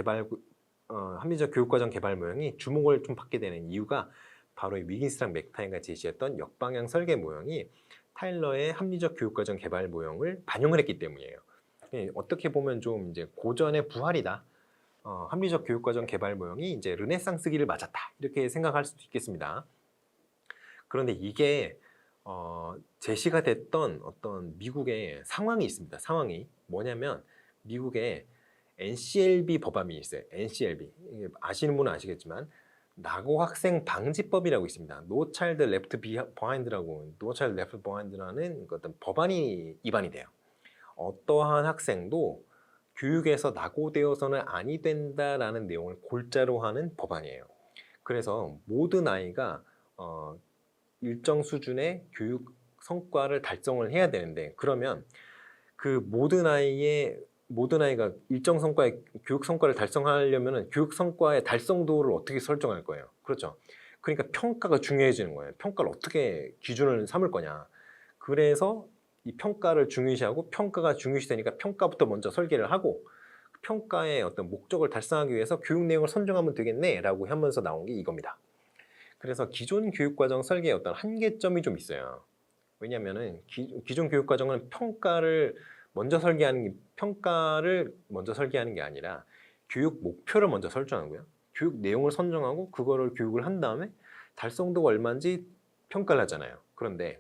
교육과정 개발 모형이 주목을 좀 받게 되는 이유가 바로 이 위긴스랑 맥타이가 제시했던 역방향 설계 모형이 타일러의 합리적 교육과정 개발 모형을 반영을 했기 때문이에요. 어떻게 보면 좀 이제 고전의 부활이다. 합리적 교육과정 개발 모형이 이제 르네상스기를 맞았다. 이렇게 생각할 수도 있겠습니다. 그런데 이게 제시가 됐던 어떤 미국의 상황이 있습니다. 상황이 뭐냐면 미국의 NCLB 법안이 있어요. NCLB. 아시는 분은 아시겠지만 낙오 학생 방지법이라고 있습니다. No Child Left Behind라고, No Child Left Behind라는 어떤 법안이 입안이 돼요. 어떠한 학생도 교육에서 낙오되어서는 아니 된다라는 내용을 골자로 하는 법안이에요. 그래서 모든 아이가 일정 수준의 교육 성과를 달성을 해야 되는데, 그러면 그 모든 아이가 일정 성과의 교육 성과를 달성하려면 교육 성과의 달성도를 어떻게 설정할 거예요? 그렇죠. 그러니까 평가가 중요해지는 거예요. 평가를 어떻게 기준을 삼을 거냐. 그래서 이 평가를 중요시하고, 평가가 중요시되니까 평가부터 먼저 설계를 하고, 평가의 어떤 목적을 달성하기 위해서 교육 내용을 선정하면 되겠네 라고 하면서 나온 게 이겁니다. 그래서 기존 교육과정 설계의 어떤 한계점이 좀 있어요. 왜냐하면 기존 교육과정은 평가를 먼저 설계하는 게 아니라 교육 목표를 먼저 설정하고요. 교육 내용을 선정하고 그거를 교육을 한 다음에 달성도가 얼마인지 평가를 하잖아요. 그런데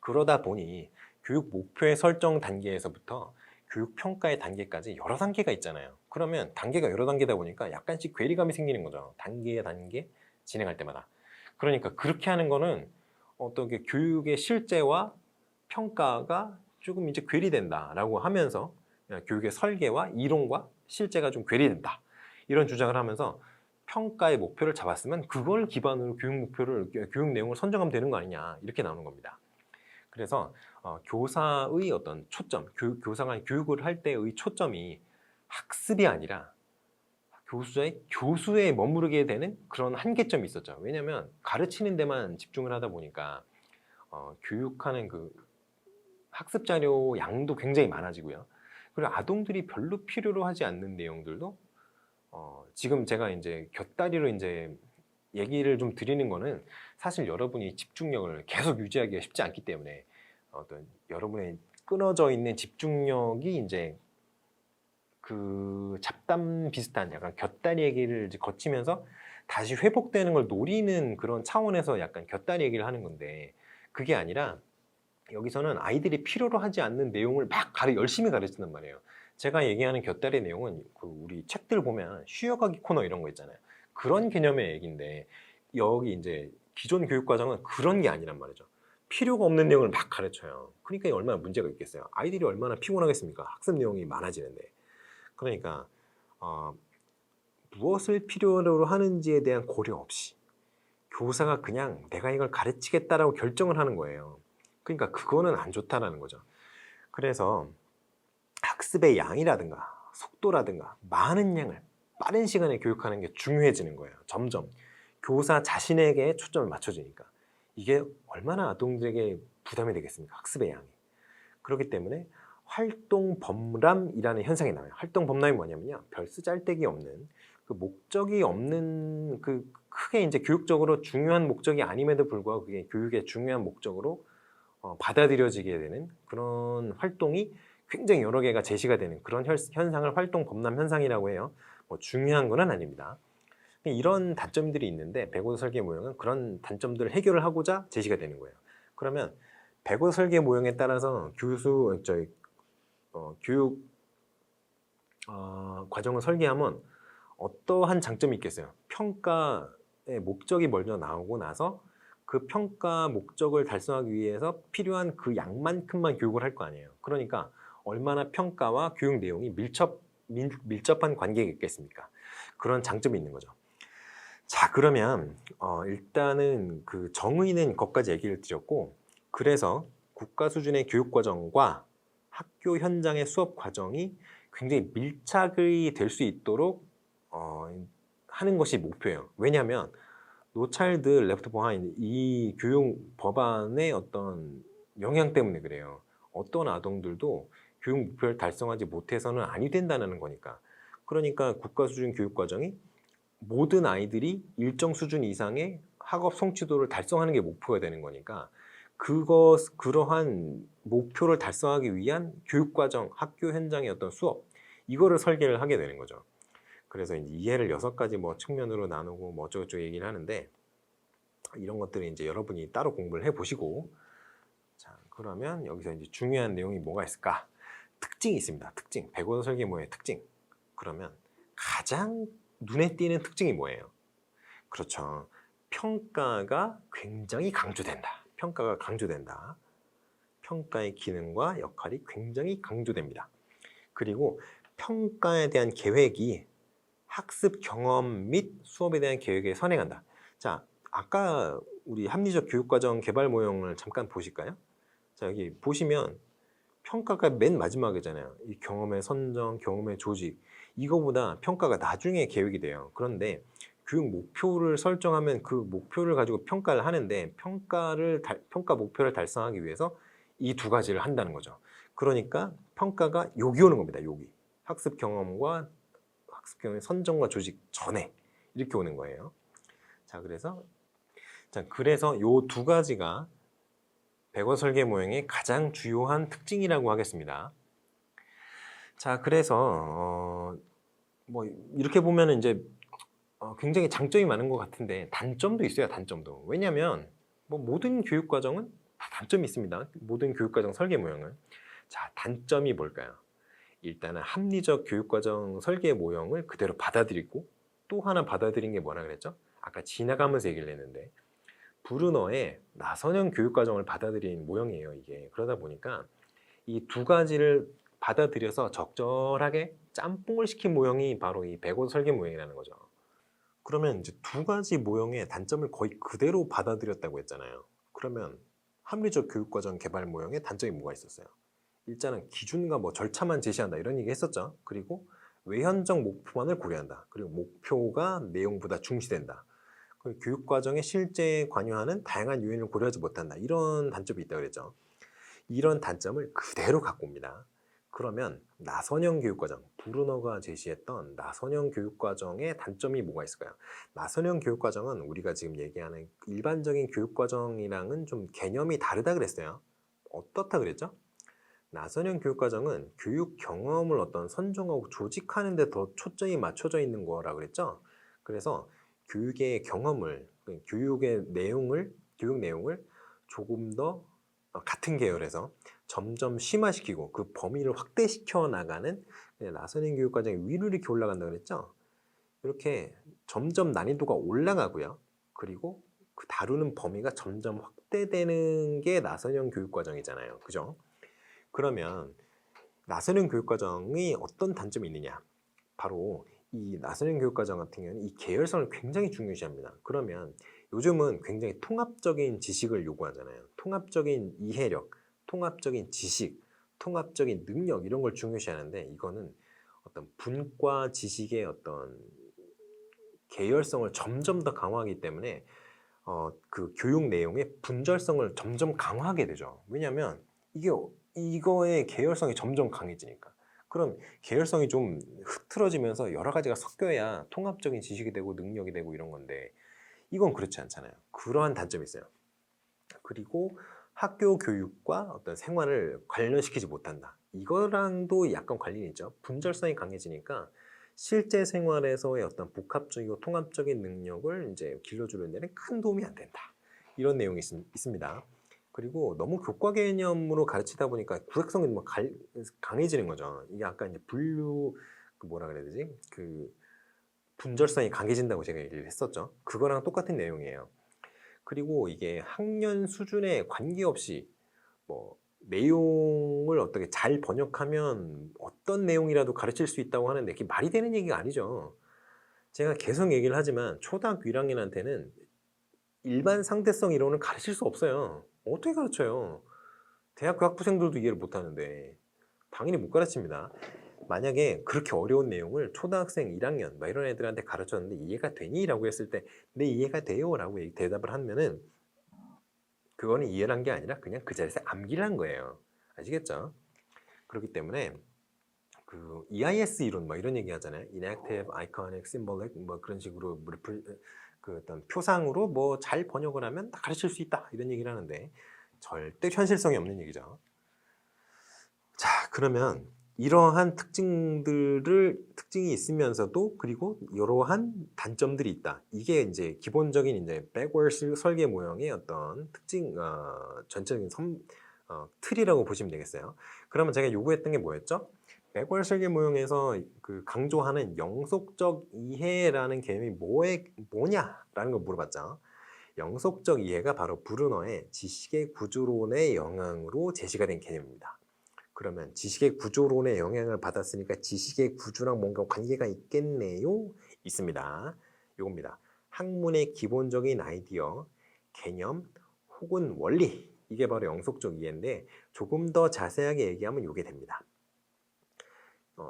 그러다 보니 교육 목표의 설정 단계에서부터 교육 평가의 단계까지 여러 단계가 있잖아요. 그러면 단계가 여러 단계다 보니까 약간씩 괴리감이 생기는 거죠. 단계 진행할 때마다. 그러니까 그렇게 하는 거는 어떤 게 교육의 실제와 평가가 조금 이제 괴리된다라고 하면서, 교육의 설계와 이론과 실제가 좀 괴리된다, 이런 주장을 하면서 평가의 목표를 잡았으면 그걸 기반으로 교육 내용을 선정하면 되는 거 아니냐, 이렇게 나오는 겁니다. 그래서 교사의 어떤 초점, 교사가 교육을 할 때의 초점이 학습이 아니라 교수에 머무르게 되는 그런 한계점이 있었죠. 왜냐하면 가르치는 데만 집중을 하다 보니까 교육하는 그 학습 자료 양도 굉장히 많아지고요. 그리고 아동들이 별로 필요로 하지 않는 내용들도 지금 제가 이제 곁다리로 이제 얘기를 좀 드리는 거는, 사실 여러분이 집중력을 계속 유지하기가 쉽지 않기 때문에 어떤 여러분의 끊어져 있는 집중력이 이제 그 잡담 비슷한 약간 곁다리 얘기를 이제 거치면서 다시 회복되는 걸 노리는 그런 차원에서 약간 곁다리 얘기를 하는 건데, 그게 아니라 여기서는 아이들이 필요로 하지 않는 내용을 막 열심히 가르친단 말이에요. 제가 얘기하는 곁다리 내용은 그 우리 책들 보면 쉬어가기 코너 이런 거 있잖아요. 그런 개념의 얘기인데, 여기 이제 기존 교육과정은 그런 게 아니란 말이죠. 필요가 없는 내용을 막 가르쳐요. 그러니까 얼마나 문제가 있겠어요. 아이들이 얼마나 피곤하겠습니까? 학습 내용이 많아지는데. 그러니까 무엇을 필요로 하는지에 대한 고려 없이 교사가 그냥 내가 이걸 가르치겠다라고 결정을 하는 거예요. 그러니까 그거는 안 좋다라는 거죠. 그래서 학습의 양이라든가 속도라든가 많은 양을 빠른 시간에 교육하는 게 중요해지는 거예요. 점점 교사 자신에게 초점을 맞춰지니까. 이게 얼마나 아동들에게 부담이 되겠습니까? 학습의 양이. 그렇기 때문에 활동 범람이라는 현상이 나와요. 활동 범람이 뭐냐면요, 별 쓰잘데기 없는, 그 목적이 없는, 그 크게 이제 교육적으로 중요한 목적이 아님에도 불구하고 그게 교육의 중요한 목적으로 받아들여지게 되는 그런 활동이 굉장히 여러 개가 제시가 되는 그런 현상을 활동 범람 현상이라고 해요. 뭐 중요한 건 아닙니다. 이런 단점들이 있는데 백오도 설계 모형은 그런 단점들을 해결을 하고자 제시가 되는 거예요. 그러면 백오도 설계 모형에 따라서 교육 과정을 설계하면 어떠한 장점이 있겠어요? 평가의 목적이 먼저 나오고 나서 그 평가 목적을 달성하기 위해서 필요한 그 양만큼만 교육을 할 거 아니에요. 그러니까 얼마나 평가와 교육 내용이 밀접한 관계가 있겠습니까? 그런 장점이 있는 거죠. 자, 그러면 일단은 그 정의는 것까지 얘기를 드렸고, 그래서 국가 수준의 교육 과정과 학교 현장의 수업 과정이 굉장히 밀착이 될 수 있도록 하는 것이 목표예요. 왜냐하면 No Child Left Behind 이 교육 법안의 어떤 영향 때문에 그래요. 어떤 아동들도 교육 목표를 달성하지 못해서는 아니 된다는 거니까. 그러니까 국가 수준 교육 과정이 모든 아이들이 일정 수준 이상의 학업 성취도를 달성하는 게 목표가 되는 거니까 그러한 목표를 달성하기 위한 교육 과정, 학교 현장의 어떤 수업 이거를 설계를 하게 되는 거죠. 그래서 이제 이해를 6가지 뭐 측면으로 나누고 뭐 어쩌고저쩌고 얘기를 하는데 이런 것들을 이제 여러분이 따로 공부를 해 보시고 자, 그러면 여기서 이제 중요한 내용이 뭐가 있을까? 특징이 있습니다. 특징. 백오도 설계 모의 특징. 그러면 가장 눈에 띄는 특징이 뭐예요? 그렇죠. 평가가 굉장히 강조된다. 평가가 강조된다. 평가의 기능과 역할이 굉장히 강조됩니다. 그리고 평가에 대한 계획이 학습 경험 및 수업에 대한 계획에 선행한다. 자, 아까 우리 합리적 교육과정 개발 모형을 잠깐 보실까요? 자, 여기 보시면 평가가 맨 마지막이잖아요. 이 경험의 선정, 경험의 조직. 이거보다 평가가 나중에 계획이 돼요. 그런데 교육 목표를 설정하면 그 목표를 가지고 평가를 하는데 평가 목표를 달성하기 위해서 이 2가지를 한다는 거죠. 그러니까 평가가 여기 오는 겁니다. 여기. 학습 경험의 선정과 조직 전에 이렇게 오는 거예요. 자, 그래서 요 2가지가 백어 설계 모형의 가장 주요한 특징이라고 하겠습니다. 자, 그래서 뭐 이렇게 보면 이제 굉장히 장점이 많은 것 같은데 단점도 있어요. 단점도. 왜냐하면 뭐 모든 교육 과정은 다 단점이 있습니다. 모든 교육 과정 설계 모형은. 자, 단점이 뭘까요? 일단은 합리적 교육 과정 설계 모형을 그대로 받아들이고 또 하나 받아들인 게 뭐라 그랬죠? 아까 지나가면서 얘기를 했는데 브루너의 나선형 교육과정을 받아들인 모형이에요, 이게. 그러다 보니까 이 2가지를 받아들여서 적절하게 짬뽕을 시킨 모형이 바로 이 백오 설계 모형이라는 거죠. 그러면 이제 2가지 모형의 단점을 거의 그대로 받아들였다고 했잖아요. 그러면 합리적 교육과정 개발 모형의 단점이 뭐가 있었어요? 일단은 기준과 뭐 절차만 제시한다 이런 얘기 했었죠. 그리고 외현적 목표만을 고려한다. 그리고 목표가 내용보다 중시된다. 교육 과정에 실제 관여하는 다양한 요인을 고려하지 못한다. 이런 단점이 있다고 그랬죠. 이런 단점을 그대로 갖고 옵니다. 그러면 나선형 교육과정, 브루너가 제시했던 나선형 교육과정의 단점이 뭐가 있을까요? 나선형 교육과정은 우리가 지금 얘기하는 일반적인 교육과정이랑은 좀 개념이 다르다 그랬어요. 어떻다 그랬죠? 나선형 교육과정은 교육 경험을 어떤 선정하고 조직하는 데 더 초점이 맞춰져 있는 거라 그랬죠. 그래서 교육의 경험을, 교육 내용을 조금 더 같은 계열에서 점점 심화시키고 그 범위를 확대시켜 나가는 나선형 교육과정이 위로 이렇게 올라간다 그랬죠. 이렇게 점점 난이도가 올라가고요. 그리고 그 다루는 범위가 점점 확대되는 게 나선형 교육과정이잖아요. 그죠? 그러면 나선형 교육과정이 어떤 단점이 있느냐? 바로 이 나선형 교육과정 같은 경우는 이 계열성을 굉장히 중요시합니다. 그러면 요즘은 굉장히 통합적인 지식을 요구하잖아요. 통합적인 이해력, 통합적인 지식, 통합적인 능력 이런 걸 중요시하는데 이거는 어떤 분과 지식의 어떤 계열성을 점점 더 강화하기 때문에 그 교육 내용의 분절성을 점점 강화하게 되죠. 왜냐하면 이거의 계열성이 점점 강해지니까. 그럼 계열성이 좀 흐트러지면서 여러 가지가 섞여야 통합적인 지식이 되고 능력이 되고 이런 건데 이건 그렇지 않잖아요. 그러한 단점이 있어요. 그리고 학교 교육과 어떤 생활을 관련시키지 못한다. 이거랑도 약간 관련이 있죠. 분절성이 강해지니까 실제 생활에서의 어떤 복합적이고 통합적인 능력을 이제 길러주는 데는 큰 도움이 안 된다. 이런 내용이 있습니다. 그리고 너무 교과 개념으로 가르치다 보니까 구획성이 너무 강해지는 거죠. 이게 아까 이제 뭐라 그래야 되지? 분절성이 강해진다고 제가 얘기를 했었죠. 그거랑 똑같은 내용이에요. 그리고 이게 학년 수준에 관계없이 뭐 내용을 어떻게 잘 번역하면 어떤 내용이라도 가르칠 수 있다고 하는데 그게 말이 되는 얘기가 아니죠. 제가 계속 얘기를 하지만 초등학교 1학년한테는 일반 상대성 이론을 가르칠 수 없어요. 어떻게 가르쳐요? 대학교 학부생들도 이해를 못하는데 당연히 못 가르칩니다. 만약에 그렇게 어려운 내용을 초등학생 1학년 막 이런 애들한테 가르쳤는데 이해가 되니? 라고 했을 때 네, 이해가 돼요 라고 대답을 하면은 그거는 이해를 한 게 아니라 그냥 그 자리에서 암기를 한 거예요. 아시겠죠? 그렇기 때문에 그 EIS 이론 뭐 이런 얘기 하잖아요. Inactive, Iconic, Symbolic 뭐 그런 식으로 그 어떤 표상으로 뭐 잘 번역을 하면 다 가르칠 수 있다 이런 얘기를 하는데 절대 현실성이 없는 얘기죠. 자, 그러면 이러한 특징이 있으면서도 그리고 이러한 단점들이 있다. 이게 이제 기본적인 이제 백월드 설계 모형의 어떤 특징, 전체적인 틀이라고 보시면 되겠어요. 그러면 제가 요구했던 게 뭐였죠? 백월드 설계 모형에서 그 강조하는 영속적 이해라는 개념이 뭐냐라는 걸 물어봤죠. 영속적 이해가 바로 브루너의 지식의 구조론의 영향으로 제시가 된 개념입니다. 그러면 지식의 구조론의 영향을 받았으니까 지식의 구조랑 뭔가 관계가 있겠네요? 있습니다. 요겁니다. 학문의 기본적인 아이디어, 개념 혹은 원리 이게 바로 영속적 이해인데 조금 더 자세하게 얘기하면 요게 됩니다.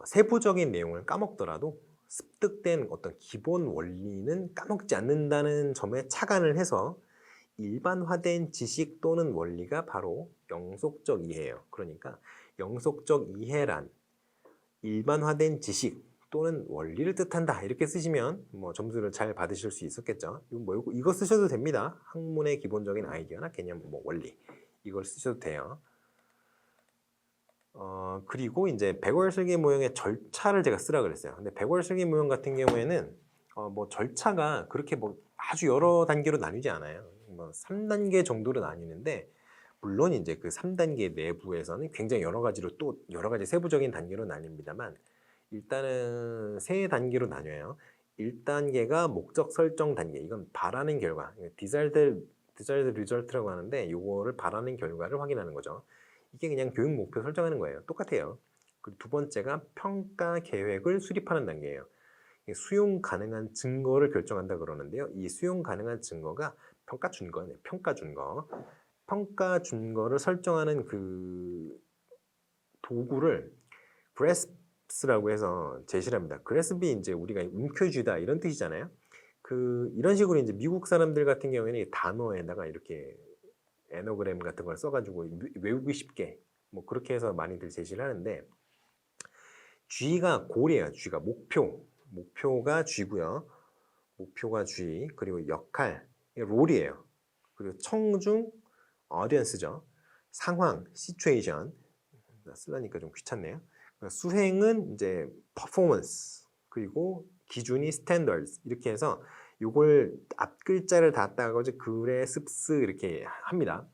세부적인 내용을 까먹더라도 습득된 어떤 기본 원리는 까먹지 않는다는 점에 착안을 해서 일반화된 지식 또는 원리가 바로 영속적 이해예요. 그러니까 영속적 이해란 일반화된 지식 또는 원리를 뜻한다. 이렇게 쓰시면 뭐 점수를 잘 받으실 수 있었겠죠. 이거 쓰셔도 됩니다. 학문의 기본적인 아이디어나 개념, 뭐 원리 이걸 쓰셔도 돼요. 그리고 이제 백월설계 모형의 절차를 제가 쓰라 그랬어요. 근데 백월설계 모형 같은 경우에는 뭐 절차가 그렇게 뭐 아주 여러 단계로 나뉘지 않아요. 뭐 3단계 정도로 나뉘는데 물론 이제 그 3단계 내부에서는 굉장히 여러 가지로 또 여러 가지 세부적인 단계로 나뉩니다만 일단은 세 단계로 나뉘어요. 1단계가 목적 설정 단계. 이건 바라는 결과, desired result라고 하는데 이거를 바라는 결과를 확인하는 거죠. 이게 그냥 교육 목표 설정하는 거예요. 똑같아요. 그리고 두 번째가 평가 계획을 수립하는 단계예요. 수용 가능한 증거를 결정한다 그러는데요. 이 수용 가능한 증거가 평가 준거네. 평가 준거. 평가 준거를 설정하는 그 도구를 GRASPs라고 해서 제시를 합니다. GRASP이 이제 우리가 움켜쥐다 이런 뜻이잖아요. 이런 식으로 이제 미국 사람들 같은 경우에는 단어에다가 이렇게 애너그램 같은 걸 써가지고 외우기 쉽게 뭐 그렇게 해서 많이들 제시를 하는데 G가 골이에요. G가 목표가 G고요. 목표가 G 그리고 역할 롤이에요. 그리고 청중 audience죠. 상황 situation 쓰려니까 좀 귀찮네요. 수행은 이제 performance 그리고 기준이 standards 이렇게 해서 요걸 앞 글자를 다 따가지고 그래스프스 이렇게 합니다.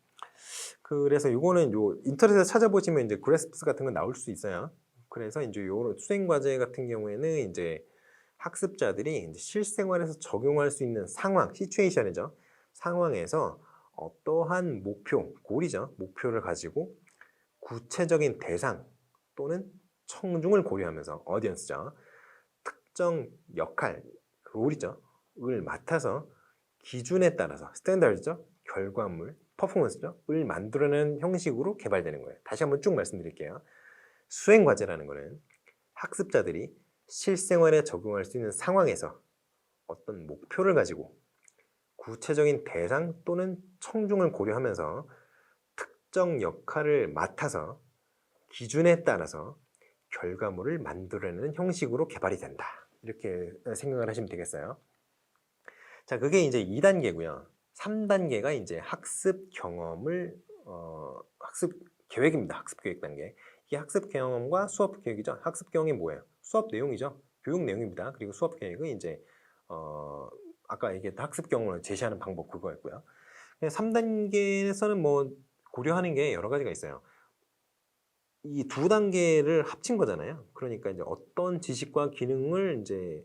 그래서 요거는 요 인터넷에 찾아보시면 이제 그래스프스 같은 거 나올 수 있어요. 그래서 이제 요 수행 과제 같은 경우에는 이제 학습자들이 이제 실생활에서 적용할 수 있는 상황, 시츄에이션이죠. 상황에서 어떠한 골이죠. 목표를 가지고 구체적인 대상 또는 청중을 고려하면서 어디언스죠. 특정 역할, 롤이죠. 을 맡아서 기준에 따라서 스탠다드죠. 결과물, 퍼포먼스죠. 을 만들어내는 형식으로 개발되는 거예요. 다시 한번 쭉 말씀드릴게요. 수행 과제라는 거는 학습자들이 실생활에 적용할 수 있는 상황에서 어떤 목표를 가지고 구체적인 대상 또는 청중을 고려하면서 특정 역할을 맡아서 기준에 따라서 결과물을 만들어내는 형식으로 개발이 된다. 이렇게 생각을 하시면 되겠어요. 자, 그게 이제 2단계고요. 3단계가 이제 학습 경험을 학습 계획입니다. 학습 계획 단계. 이게 학습 경험과 수업 계획이죠. 학습 경험이 뭐예요? 수업 내용이죠. 교육 내용입니다. 그리고 수업 계획은 이제 아까 얘기했던 학습 경험을 제시하는 방법 그거였고요. 3단계에서는 뭐 고려하는 게 여러 가지가 있어요. 이 두 단계를 합친 거잖아요. 그러니까 이제 어떤 지식과 기능을 이제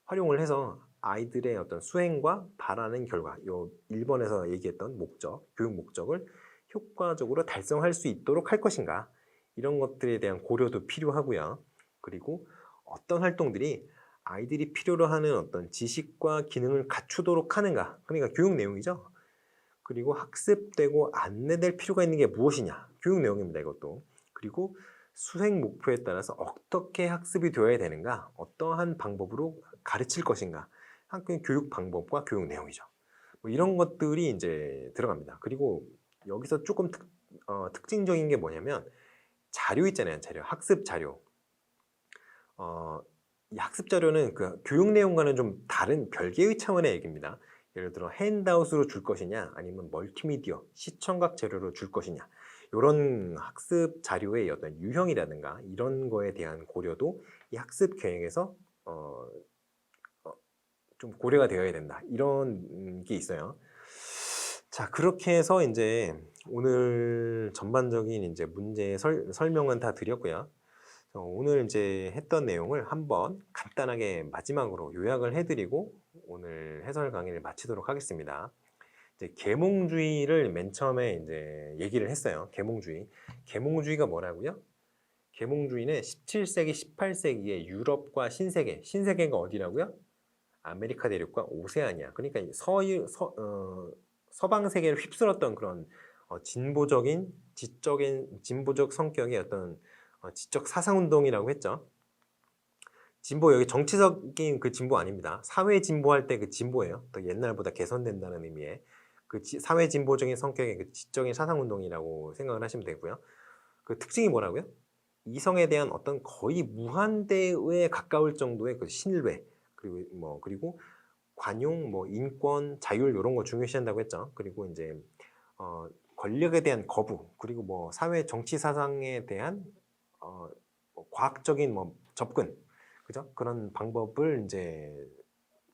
활용을 해서 아이들의 어떤 수행과 바라는 결과, 요 1번에서 얘기했던 목적, 교육 목적을 효과적으로 달성할 수 있도록 할 것인가 이런 것들에 대한 고려도 필요하고요. 그리고 어떤 활동들이 아이들이 필요로 하는 어떤 지식과 기능을 갖추도록 하는가, 그러니까 교육 내용이죠. 그리고 학습되고 안내될 필요가 있는 게 무엇이냐, 교육 내용입니다. 이것도. 그리고 수행 목표에 따라서 어떻게 학습이 되어야 되는가, 어떠한 방법으로 가르칠 것인가, 학교의 교육 방법과 교육 내용이죠. 뭐 이런 것들이 이제 들어갑니다. 그리고 여기서 조금 특징적인 게 뭐냐면 자료 있잖아요. 자료, 학습 자료. 이 학습 자료는 그 교육 내용과는 좀 다른 별개의 차원의 얘기입니다. 예를 들어 핸드아웃으로 줄 것이냐, 아니면 멀티미디어, 시청각 자료로 줄 것이냐, 이런 학습 자료의 어떤 유형이라든가 이런 거에 대한 고려도 이 학습 계획에서 좀 고려가 되어야 된다. 이런 게 있어요. 자, 그렇게 해서 이제 오늘 전반적인 이제 문제 설명은 다 드렸고요. 오늘 이제 했던 내용을 한번 간단하게 마지막으로 요약을 해드리고 오늘 해설 강의를 마치도록 하겠습니다. 이제 계몽주의를 맨 처음에 이제 얘기를 했어요. 계몽주의. 계몽주의가 뭐라고요? 계몽주의는 17세기, 18세기에 유럽과 신세계가 어디라고요? 아메리카 대륙과 오세아니아. 그러니까 서방 세계를 휩쓸었던 그런 진보적 성격의 어떤 지적 사상운동이라고 했죠. 진보, 여기 정치적인 그 진보 아닙니다. 사회 진보할 때 그 진보예요. 더 옛날보다 개선된다는 의미의 그 사회 진보적인 성격의 그 지적인 사상운동이라고 생각을 하시면 되고요. 그 특징이 뭐라고요? 이성에 대한 어떤 거의 무한대에 가까울 정도의 그 신뢰, 그리고 관용, 인권, 자율 이런 거 중요시한다고 했죠. 그리고 이제 권력에 대한 거부, 그리고 사회 정치 사상에 대한 과학적인 접근, 그죠? 그런 방법을 이제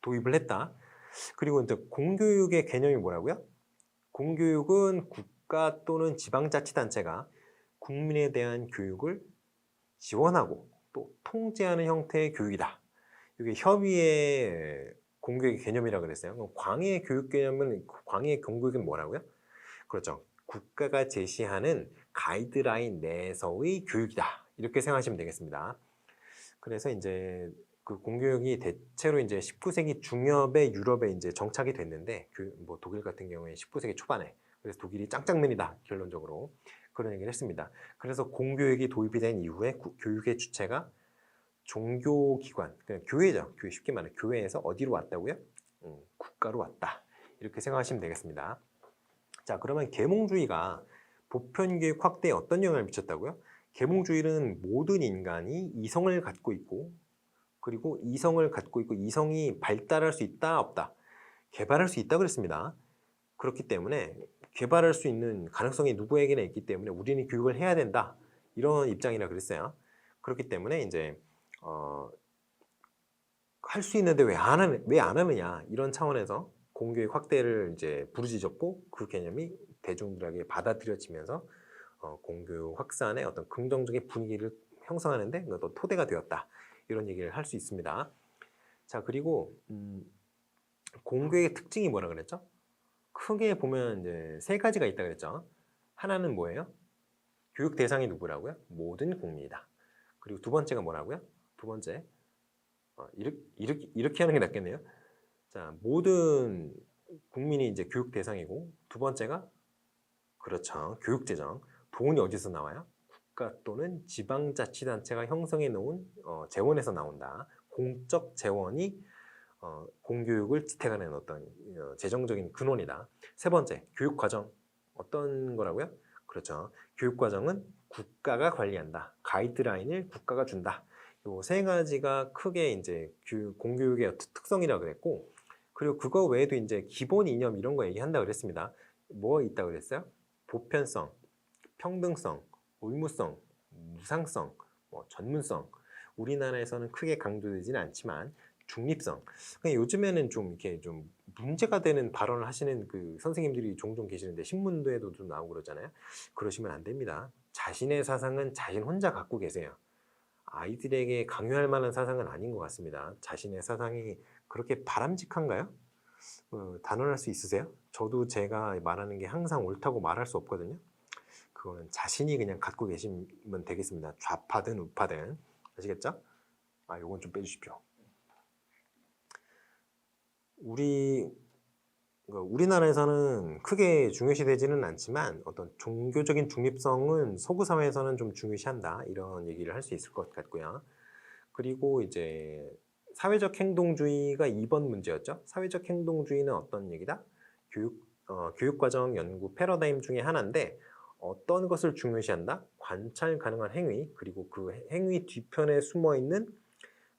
도입을 했다. 그리고 이제 공교육의 개념이 뭐라고요? 공교육은 국가 또는 지방자치단체가 국민에 대한 교육을 지원하고 또 통제하는 형태의 교육이다. 이게 협의의 공교육의 개념이라고 그랬어요. 그럼 광의의 교육 개념은, 광의의 공교육은 뭐라고요? 그렇죠. 국가가 제시하는 가이드라인 내에서의 교육이다. 이렇게 생각하시면 되겠습니다. 그래서 이제 그 공교육이 대체로 이제 19세기 중엽에 유럽에 이제 정착이 됐는데, 독일 같은 경우에 19세기 초반에, 그래서 독일이 짱짱맨이다 결론적으로 그런 얘기를 했습니다. 그래서 공교육이 도입이 된 이후에 교육의 주체가 종교기관, 그냥 교회죠. 교회, 쉽게 말해 교회에서 어디로 왔다고요? 국가로 왔다. 이렇게 생각하시면 되겠습니다. 자, 그러면 계몽주의가 보편교육 확대에 어떤 영향을 미쳤다고요? 계몽주의는 모든 인간이 이성을 갖고 있고, 그리고 이성이 발달할 수 있다, 없다, 개발할 수 있다 그랬습니다. 그렇기 때문에 개발할 수 있는 가능성이 누구에게나 있기 때문에 우리는 교육을 해야 된다, 이런 입장이라 그랬어요. 그렇기 때문에 이제 할 수 있는데 왜 안 하느냐, 이런 차원에서 공교육 확대를 이제 부르짖었고, 그 개념이 대중들에게 받아들여지면서 공교육 확산의 어떤 긍정적인 분위기를 형성하는데 또 토대가 되었다, 이런 얘기를 할 수 있습니다. 자, 그리고 공교육의 특징이 뭐라 그랬죠? 크게 보면 이제 세 가지가 있다 그랬죠. 하나는 뭐예요? 교육 대상이 누구라고요? 모든 국민이다. 그리고 두 번째가 뭐라고요? 두 번째, 이렇게 하는 게 낫겠네요. 자, 모든 국민이 이제 교육 대상이고, 두 번째가, 그렇죠, 교육재정. 돈이 어디서 나와요? 국가 또는 지방자치단체가 형성해 놓은 재원에서 나온다. 공적 재원이 공교육을 지탱하는 어떤 재정적인 근원이다. 세 번째, 교육과정. 어떤 거라고요? 그렇죠, 교육과정은 국가가 관리한다. 가이드라인을 국가가 준다. 요 세 가지가 크게 이제 공교육의 특성이라고 그랬고, 그리고 그거 외에도 이제 기본 이념 이런 거 얘기한다 그랬습니다. 뭐 있다고 그랬어요? 보편성, 평등성, 의무성, 무상성, 전문성. 우리나라에서는 크게 강조되지는 않지만 중립성. 요즘에는 좀 이렇게 좀 문제가 되는 발언을 하시는 그 선생님들이 종종 계시는데, 신문도에도 좀 나오고 그러잖아요. 그러시면 안 됩니다. 자신의 사상은 자신 혼자 갖고 계세요. 아이들에게 강요할 만한 사상은 아닌 것 같습니다. 자신의 사상이 그렇게 바람직한가요? 단언할 수 있으세요? 저도 제가 말하는 게 항상 옳다고 말할 수 없거든요. 그거는 자신이 그냥 갖고 계시면 되겠습니다. 좌파든 우파든. 아시겠죠? 요건 좀 빼주십시오. 우리나라에서는 크게 중요시되지는 않지만 어떤 종교적인 중립성은 서구 사회에서는 좀 중요시한다, 이런 얘기를 할 수 있을 것 같고요. 그리고 이제 사회적 행동주의가 2번 문제였죠. 사회적 행동주의는 어떤 얘기다? 교육과정 연구 패러다임 중에 하나인데, 어떤 것을 중요시한다? 관찰 가능한 행위, 그리고 그 행위 뒤편에 숨어 있는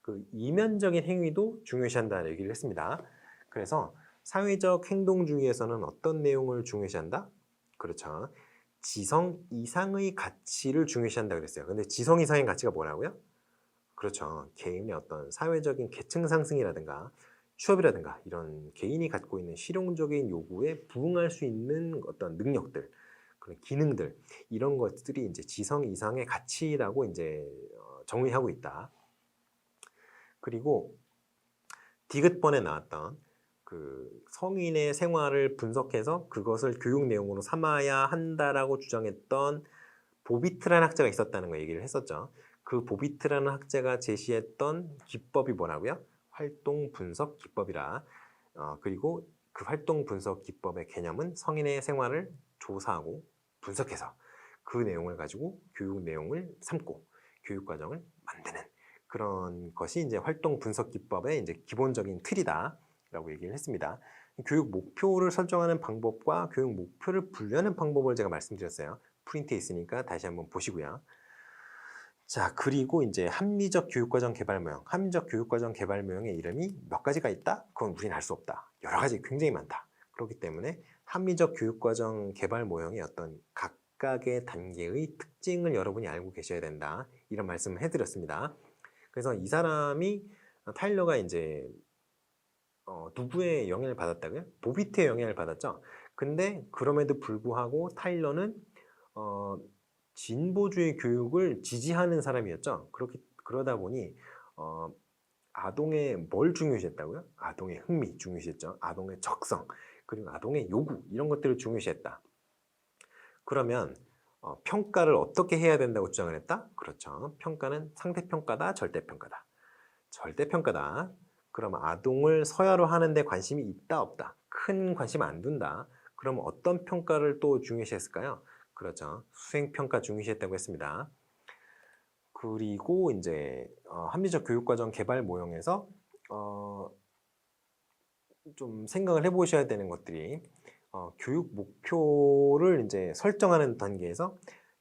그 이면적인 행위도 중요시한다는 얘기를 했습니다. 그래서 사회적 행동주의에서는 어떤 내용을 중요시한다? 그렇죠. 지성 이상의 가치를 중요시한다 그랬어요. 근데 지성 이상의 가치가 뭐라고요? 그렇죠. 개인의 어떤 사회적인 계층 상승이라든가 취업이라든가 이런 개인이 갖고 있는 실용적인 요구에 부응할 수 있는 어떤 능력들, 그런 기능들, 이런 것들이 이제 지성 이상의 가치라고 이제 정의하고 있다. 그리고 디귿번에 나왔던 그 성인의 생활을 분석해서 그것을 교육 내용으로 삼아야 한다라고 주장했던 보비트라는 학자가 있었다는 거 얘기를 했었죠. 그 보비트라는 학자가 제시했던 기법이 뭐라고요? 활동 분석 기법이라. 그리고 그 활동 분석 기법의 개념은 성인의 생활을 조사하고 분석해서 그 내용을 가지고 교육 내용을 삼고 교육 과정을 만드는 그런 것이 이제 활동 분석 기법의 이제 기본적인 틀이다라고 얘기를 했습니다. 교육 목표를 설정하는 방법과 교육 목표를 분류하는 방법을 제가 말씀드렸어요. 프린트에 있으니까 다시 한번 보시고요. 자, 그리고 이제 합리적 교육과정 개발 모형. 합리적 교육과정 개발 모형의 이름이 몇 가지가 있다? 그건 우리는 알 수 없다. 여러 가지 굉장히 많다. 그렇기 때문에 합리적 교육과정 개발 모형의 어떤 각각의 단계의 특징을 여러분이 알고 계셔야 된다. 이런 말씀을 해드렸습니다. 그래서 이 사람이 타일러가 이제 누구의 영향을 받았다고요? 보비트의 영향을 받았죠. 근데 그럼에도 불구하고 타일러는 진보주의 교육을 지지하는 사람이었죠. 그러다 보니 아동의 뭘 중요시했다고요? 아동의 흥미 중요시했죠. 아동의 적성, 그리고 아동의 요구, 이런 것들을 중요시했다. 그러면 평가를 어떻게 해야 된다고 주장을 했다? 그렇죠. 평가는 상대평가다, 절대평가다. 절대평가다. 그럼 아동을 서야로 하는데 관심이 있다, 없다? 큰 관심 안 둔다. 그럼 어떤 평가를 또 중요시했을까요? 그렇죠. 수행평가 중요시했다고 했습니다. 그리고 이제 합리적 교육과정 개발 모형에서 좀 생각을 해보셔야 되는 것들이 교육 목표를 이제 설정하는 단계에서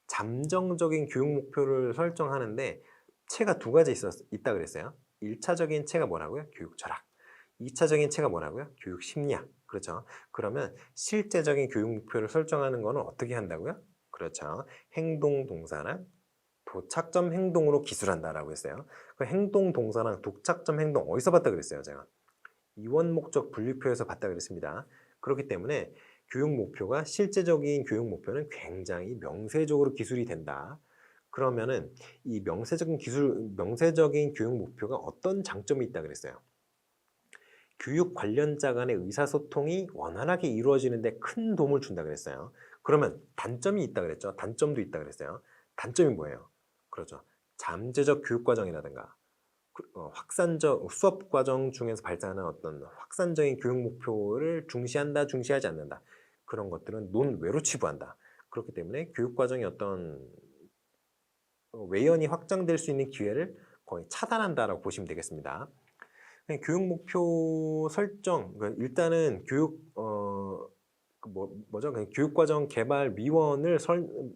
잠정적인 교육 목표를 설정하는데 체가 두 가지 있다 그랬어요. 1차적인 체가 뭐라고요? 교육 철학. 2차적인 체가 뭐라고요? 교육 심리학. 그렇죠. 그러면 실제적인 교육 목표를 설정하는 거는 어떻게 한다고요? 그렇죠. 행동 동사랑 도착점 행동으로 기술한다라고 했어요. 그 행동 동사랑 도착점 행동 어디서 봤다 그랬어요, 제가? 이원 목적 분류표에서 봤다 그랬습니다. 그렇기 때문에 교육 목표가 실제적인 교육 목표는 굉장히 명세적으로 기술이 된다. 그러면은 이 명세적인 교육 목표가 어떤 장점이 있다 그랬어요? 교육 관련자 간의 의사소통이 원활하게 이루어지는데 큰 도움을 준다 그랬어요. 그러면 단점이 있다 그랬죠. 단점도 있다 그랬어요. 단점이 뭐예요? 그렇죠. 잠재적 교육과정이라든가 확산적 수업 과정 중에서 발생하는 어떤 확산적인 교육 목표를 중시한다, 중시하지 않는다. 그런 것들은 논외로 치부한다. 그렇기 때문에 교육 과정의 어떤 외연이 확장될 수 있는 기회를 거의 차단한다라고 보시면 되겠습니다. 교육 목표 설정, 그러니까 일단은 교육과정 개발 위원을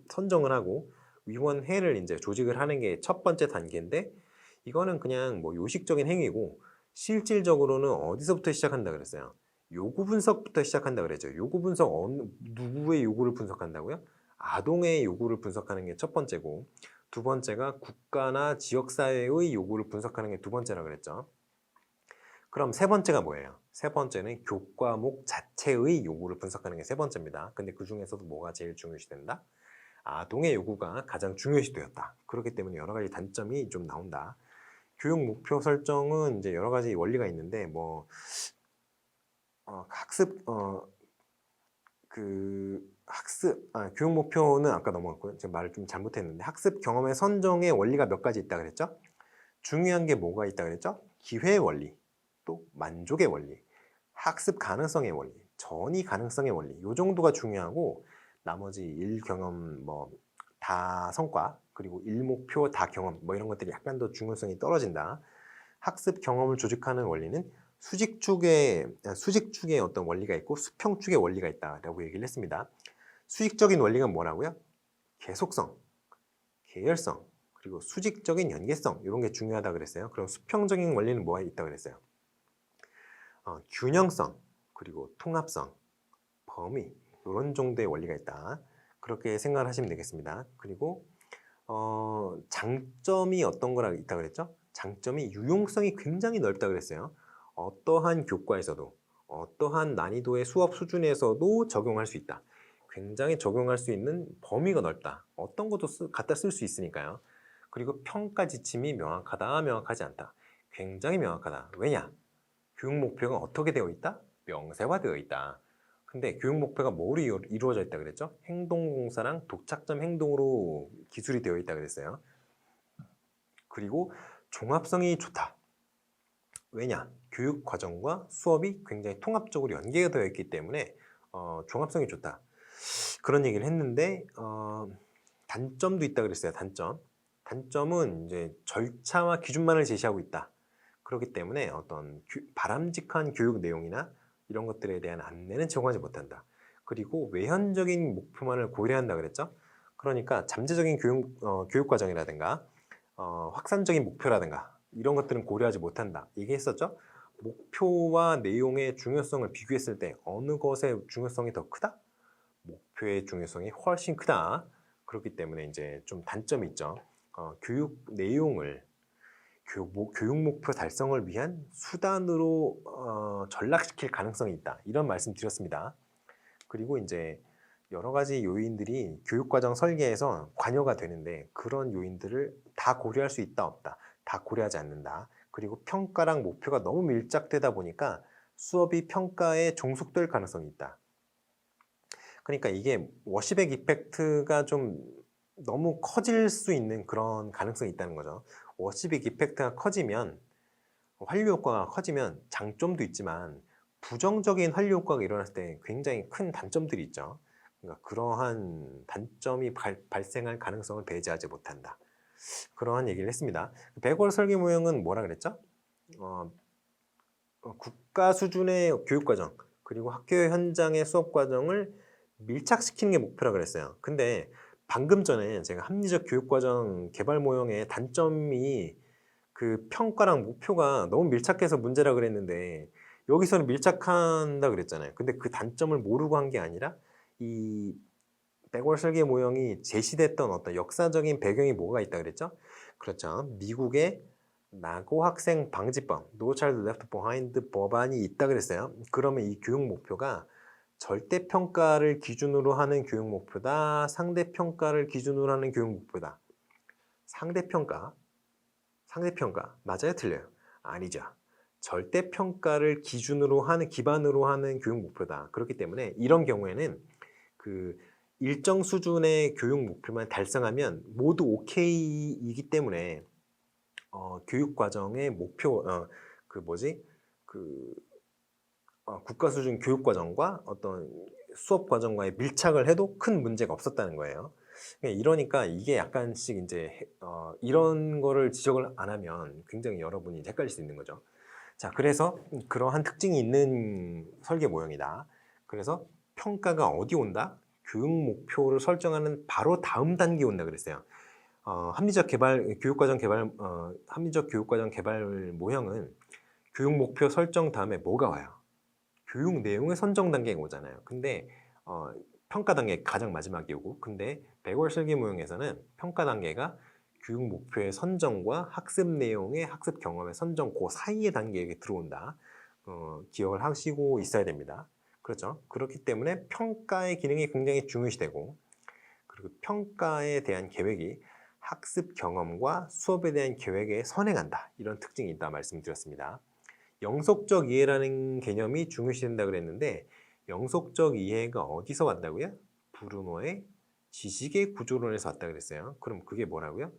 선정을 하고 위원회를 이제 조직을 하는 게 첫 번째 단계인데 이거는 그냥 뭐 요식적인 행위고 실질적으로는 어디서부터 시작한다 그랬어요? 요구 분석부터 시작한다 그랬죠. 요구 분석 누구의 요구를 분석한다고요? 아동의 요구를 분석하는 게 첫 번째고 두 번째가 국가나 지역사회의 요구를 분석하는 게 두 번째라 그랬죠. 그럼 세 번째가 뭐예요? 세 번째는 교과목 자체의 요구를 분석하는 게 세 번째입니다. 근데 그 중에서도 뭐가 제일 중요시된다? 아동의 요구가 가장 중요시되었다. 그렇기 때문에 여러 가지 단점이 좀 나온다. 교육 목표 설정은 이제 여러 가지 원리가 있는데 뭐 교육 목표는 아까 넘어갔고요. 제가 말을 좀 잘못했는데 학습 경험의 선정의 원리가 몇 가지 있다 그랬죠? 중요한 게 뭐가 있다 그랬죠? 기회의 원리, 또 만족의 원리, 학습 가능성의 원리, 전이 가능성의 원리, 이 정도가 중요하고 나머지 일 경험 다 성과 그리고 일 목표 다 경험 이런 것들이 약간 더 중요성이 떨어진다. 학습 경험을 조직하는 원리는 수직축의 어떤 원리가 있고 수평축의 원리가 있다라고 얘기를 했습니다. 수직적인 원리가 뭐라고요? 계속성, 계열성, 그리고 수직적인 연계성 이런 게 중요하다 그랬어요. 그럼 수평적인 원리는 뭐가 있다 그랬어요? 균형성, 그리고 통합성, 범위 이런 정도의 원리가 있다. 그렇게 생각을 하시면 되겠습니다. 그리고 장점이 어떤 거라 있다 그랬죠? 장점이 유용성이 굉장히 넓다 그랬어요. 어떠한 교과에서도 어떠한 난이도의 수업 수준에서도 적용할 수 있다. 굉장히 적용할 수 있는 범위가 넓다. 어떤 것도 갖다 쓸 수 있으니까요. 그리고 평가 지침이 명확하다, 명확하지 않다. 굉장히 명확하다. 왜냐? 교육 목표가 어떻게 되어 있다? 명세화되어 있다. 근데 교육 목표가 뭐로 이루어져 있다 그랬죠? 행동공사랑 도착점 행동으로 기술이 되어 있다 그랬어요. 그리고 종합성이 좋다. 왜냐? 교육 과정과 수업이 굉장히 통합적으로 연계가 되어 있기 때문에 종합성이 좋다. 그런 얘기를 했는데 단점도 있다 그랬어요. 단점은 이제 절차와 기준만을 제시하고 있다. 그렇기 때문에 어떤 바람직한 교육 내용이나 이런 것들에 대한 안내는 제공하지 못한다. 그리고 외현적인 목표만을 고려한다 그랬죠. 그러니까 잠재적인 교육 과정이라든가 확산적인 목표라든가 이런 것들은 고려하지 못한다. 얘기했었죠. 목표와 내용의 중요성을 비교했을 때 어느 것의 중요성이 더 크다? 목표의 중요성이 훨씬 크다. 그렇기 때문에 이제 좀 단점이 있죠. 교육 내용을 교육 목표 달성을 위한 수단으로 전락시킬 가능성이 있다. 이런 말씀 드렸습니다. 그리고 이제 여러 가지 요인들이 교육과정 설계에서 관여가 되는데 그런 요인들을 다 고려할 수 있다 없다. 다 고려하지 않는다. 그리고 평가랑 목표가 너무 밀착되다 보니까 수업이 평가에 종속될 가능성이 있다. 그러니까 이게 워시백 이펙트가 좀 너무 커질 수 있는 그런 가능성이 있다는 거죠. 워시백 이펙트가 커지면 환류 효과가 커지면 장점도 있지만 부정적인 환류 효과가 일어났을 때 굉장히 큰 단점들이 있죠. 그러니까 그러한 단점이 발생할 가능성을 배제하지 못한다. 그러한 얘기를 했습니다. 백월 설계 모형은 뭐라 그랬죠? 국가 수준의 교육과정 그리고 학교 현장의 수업 과정을 밀착시키는 게 목표라 그랬어요. 근데 방금 전에 제가 합리적 교육과정 개발 모형의 단점이 그 평가랑 목표가 너무 밀착해서 문제라 그랬는데 여기서는 밀착한다 그랬잖아요. 근데 그 단점을 모르고 한 게 아니라 이 백월 설계 모형이 제시됐던 어떤 역사적인 배경이 뭐가 있다 그랬죠? 그렇죠. 미국의 나고 학생 방지법, No Child Left Behind 법안이 있다 그랬어요. 그러면 이 교육 목표가 절대 평가를 기준으로 하는 교육 목표다, 상대 평가를 기준으로 하는 교육 목표다. 상대 평가 맞아요, 틀려요? 아니죠. 절대 평가를 기준으로 하는 기반으로 하는 교육 목표다. 그렇기 때문에 이런 경우에는 그 일정 수준의 교육 목표만 달성하면 모두 오케이이기 때문에 교육 과정의 목표 국가 수준 교육 과정과 어떤 수업 과정과의 밀착을 해도 큰 문제가 없었다는 거예요. 이러니까 이게 약간씩 이제 이런 거를 지적을 안 하면 굉장히 여러분이 헷갈릴 수 있는 거죠. 자, 그래서 그러한 특징이 있는 설계 모형이다. 그래서 평가가 어디 온다? 교육 목표를 설정하는 바로 다음 단계에 온다 그랬어요. 합리적 교육과정 개발 모형은 교육 목표 설정 다음에 뭐가 와요? 교육 내용의 선정 단계가 오잖아요. 근데 평가 단계 가장 마지막에 오고, 근데 백월 설계 모형에서는 평가 단계가 교육 목표의 선정과 학습 내용의 학습 경험의 선정 그 사이의 단계에 들어온다. 기억을 하시고 있어야 됩니다. 그렇죠? 그렇기 때문에 평가의 기능이 굉장히 중요시되고, 그리고 평가에 대한 계획이 학습 경험과 수업에 대한 계획에 선행한다. 이런 특징이 있다 말씀드렸습니다. 영속적 이해라는 개념이 중요시된다 그랬는데 영속적 이해가 어디서 왔다고요? 브루노의 지식의 구조론에서 왔다 그랬어요. 그럼 그게 뭐라고요?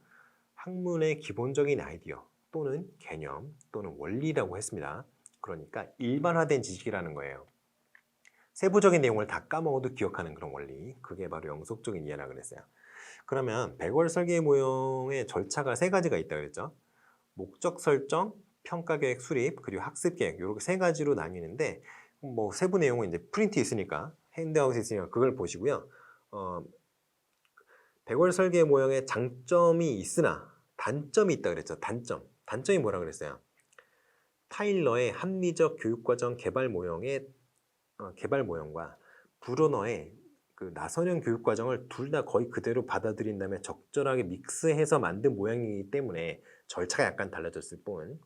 학문의 기본적인 아이디어 또는 개념 또는 원리라고 했습니다. 그러니까 일반화된 지식이라는 거예요. 세부적인 내용을 다 까먹어도 기억하는 그런 원리, 그게 바로 영속적인 이해라고 그랬어요. 그러면 백월 설계 모형의 절차가 3가지가 있다 그랬죠. 목적 설정, 평가 계획 수립, 그리고 학습 계획 이렇게 3가지로 나뉘는데 뭐 세부 내용은 이제 프린트 있으니까 핸드아웃 있으니까 그걸 보시고요. 백월 설계 모형에 장점이 있으나 단점이 있다 그랬죠. 단점이 뭐라 그랬어요? 타일러의 합리적 교육과정 개발 모형과 브루너의 그 나선형 교육과정을 둘 다 거의 그대로 받아들인 다음에 적절하게 믹스해서 만든 모양이기 때문에 절차가 약간 달라졌을 뿐,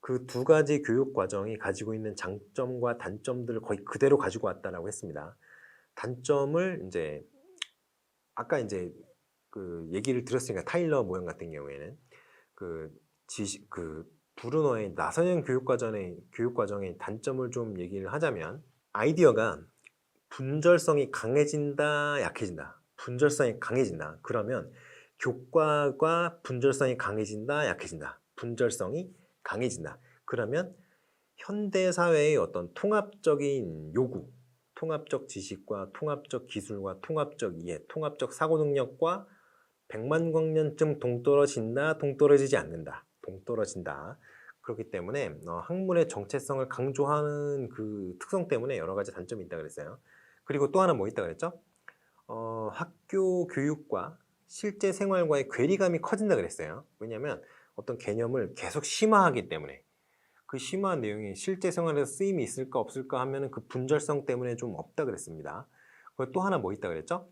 그 두 가지 교육과정이 가지고 있는 장점과 단점들을 거의 그대로 가지고 왔다라고 했습니다. 단점을 이제 아까 이제 그 얘기를 들었으니까, 타일러 모형 같은 경우에는 그 브루너의 나선형 교육과정의 단점을 좀 얘기를 하자면, 아이디어가 분절성이 강해진다, 약해진다. 분절성이 강해진다. 그러면 교과가 분절성이 강해진다, 약해진다. 분절성이 강해진다. 그러면 현대 사회의 어떤 통합적인 요구, 통합적 지식과 통합적 기술과 통합적 이해, 통합적 사고 능력과 100만 광년쯤 동떨어진다, 동떨어지지 않는다. 동떨어진다. 그렇기 때문에 학문의 정체성을 강조하는 그 특성 때문에 여러 가지 단점이 있다 그랬어요. 그리고 또 하나 뭐 있다 그랬죠? 학교 교육과 실제 생활과의 괴리감이 커진다 그랬어요. 왜냐하면 어떤 개념을 계속 심화하기 때문에, 그 심화한 내용이 실제 생활에서 쓰임이 있을까 없을까 하면은 그 분절성 때문에 좀 없다 그랬습니다. 그리고 또 하나 뭐 있다 그랬죠?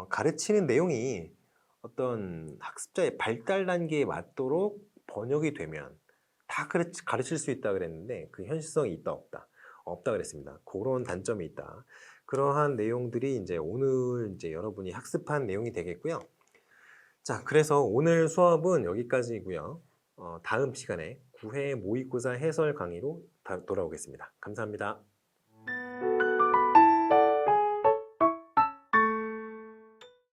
가르치는 내용이 어떤 학습자의 발달 단계에 맞도록 번역이 되면 다 가르칠 수 있다 그랬는데, 그 현실성이 있다 없다? 없다 그랬습니다. 그런 단점이 있다. 그러한 내용들이 이제 오늘 이제 여러분이 학습한 내용이 되겠고요. 자, 그래서 오늘 수업은 여기까지고요. 다음 시간에 9회 모의고사 해설 강의로 돌아오겠습니다. 감사합니다.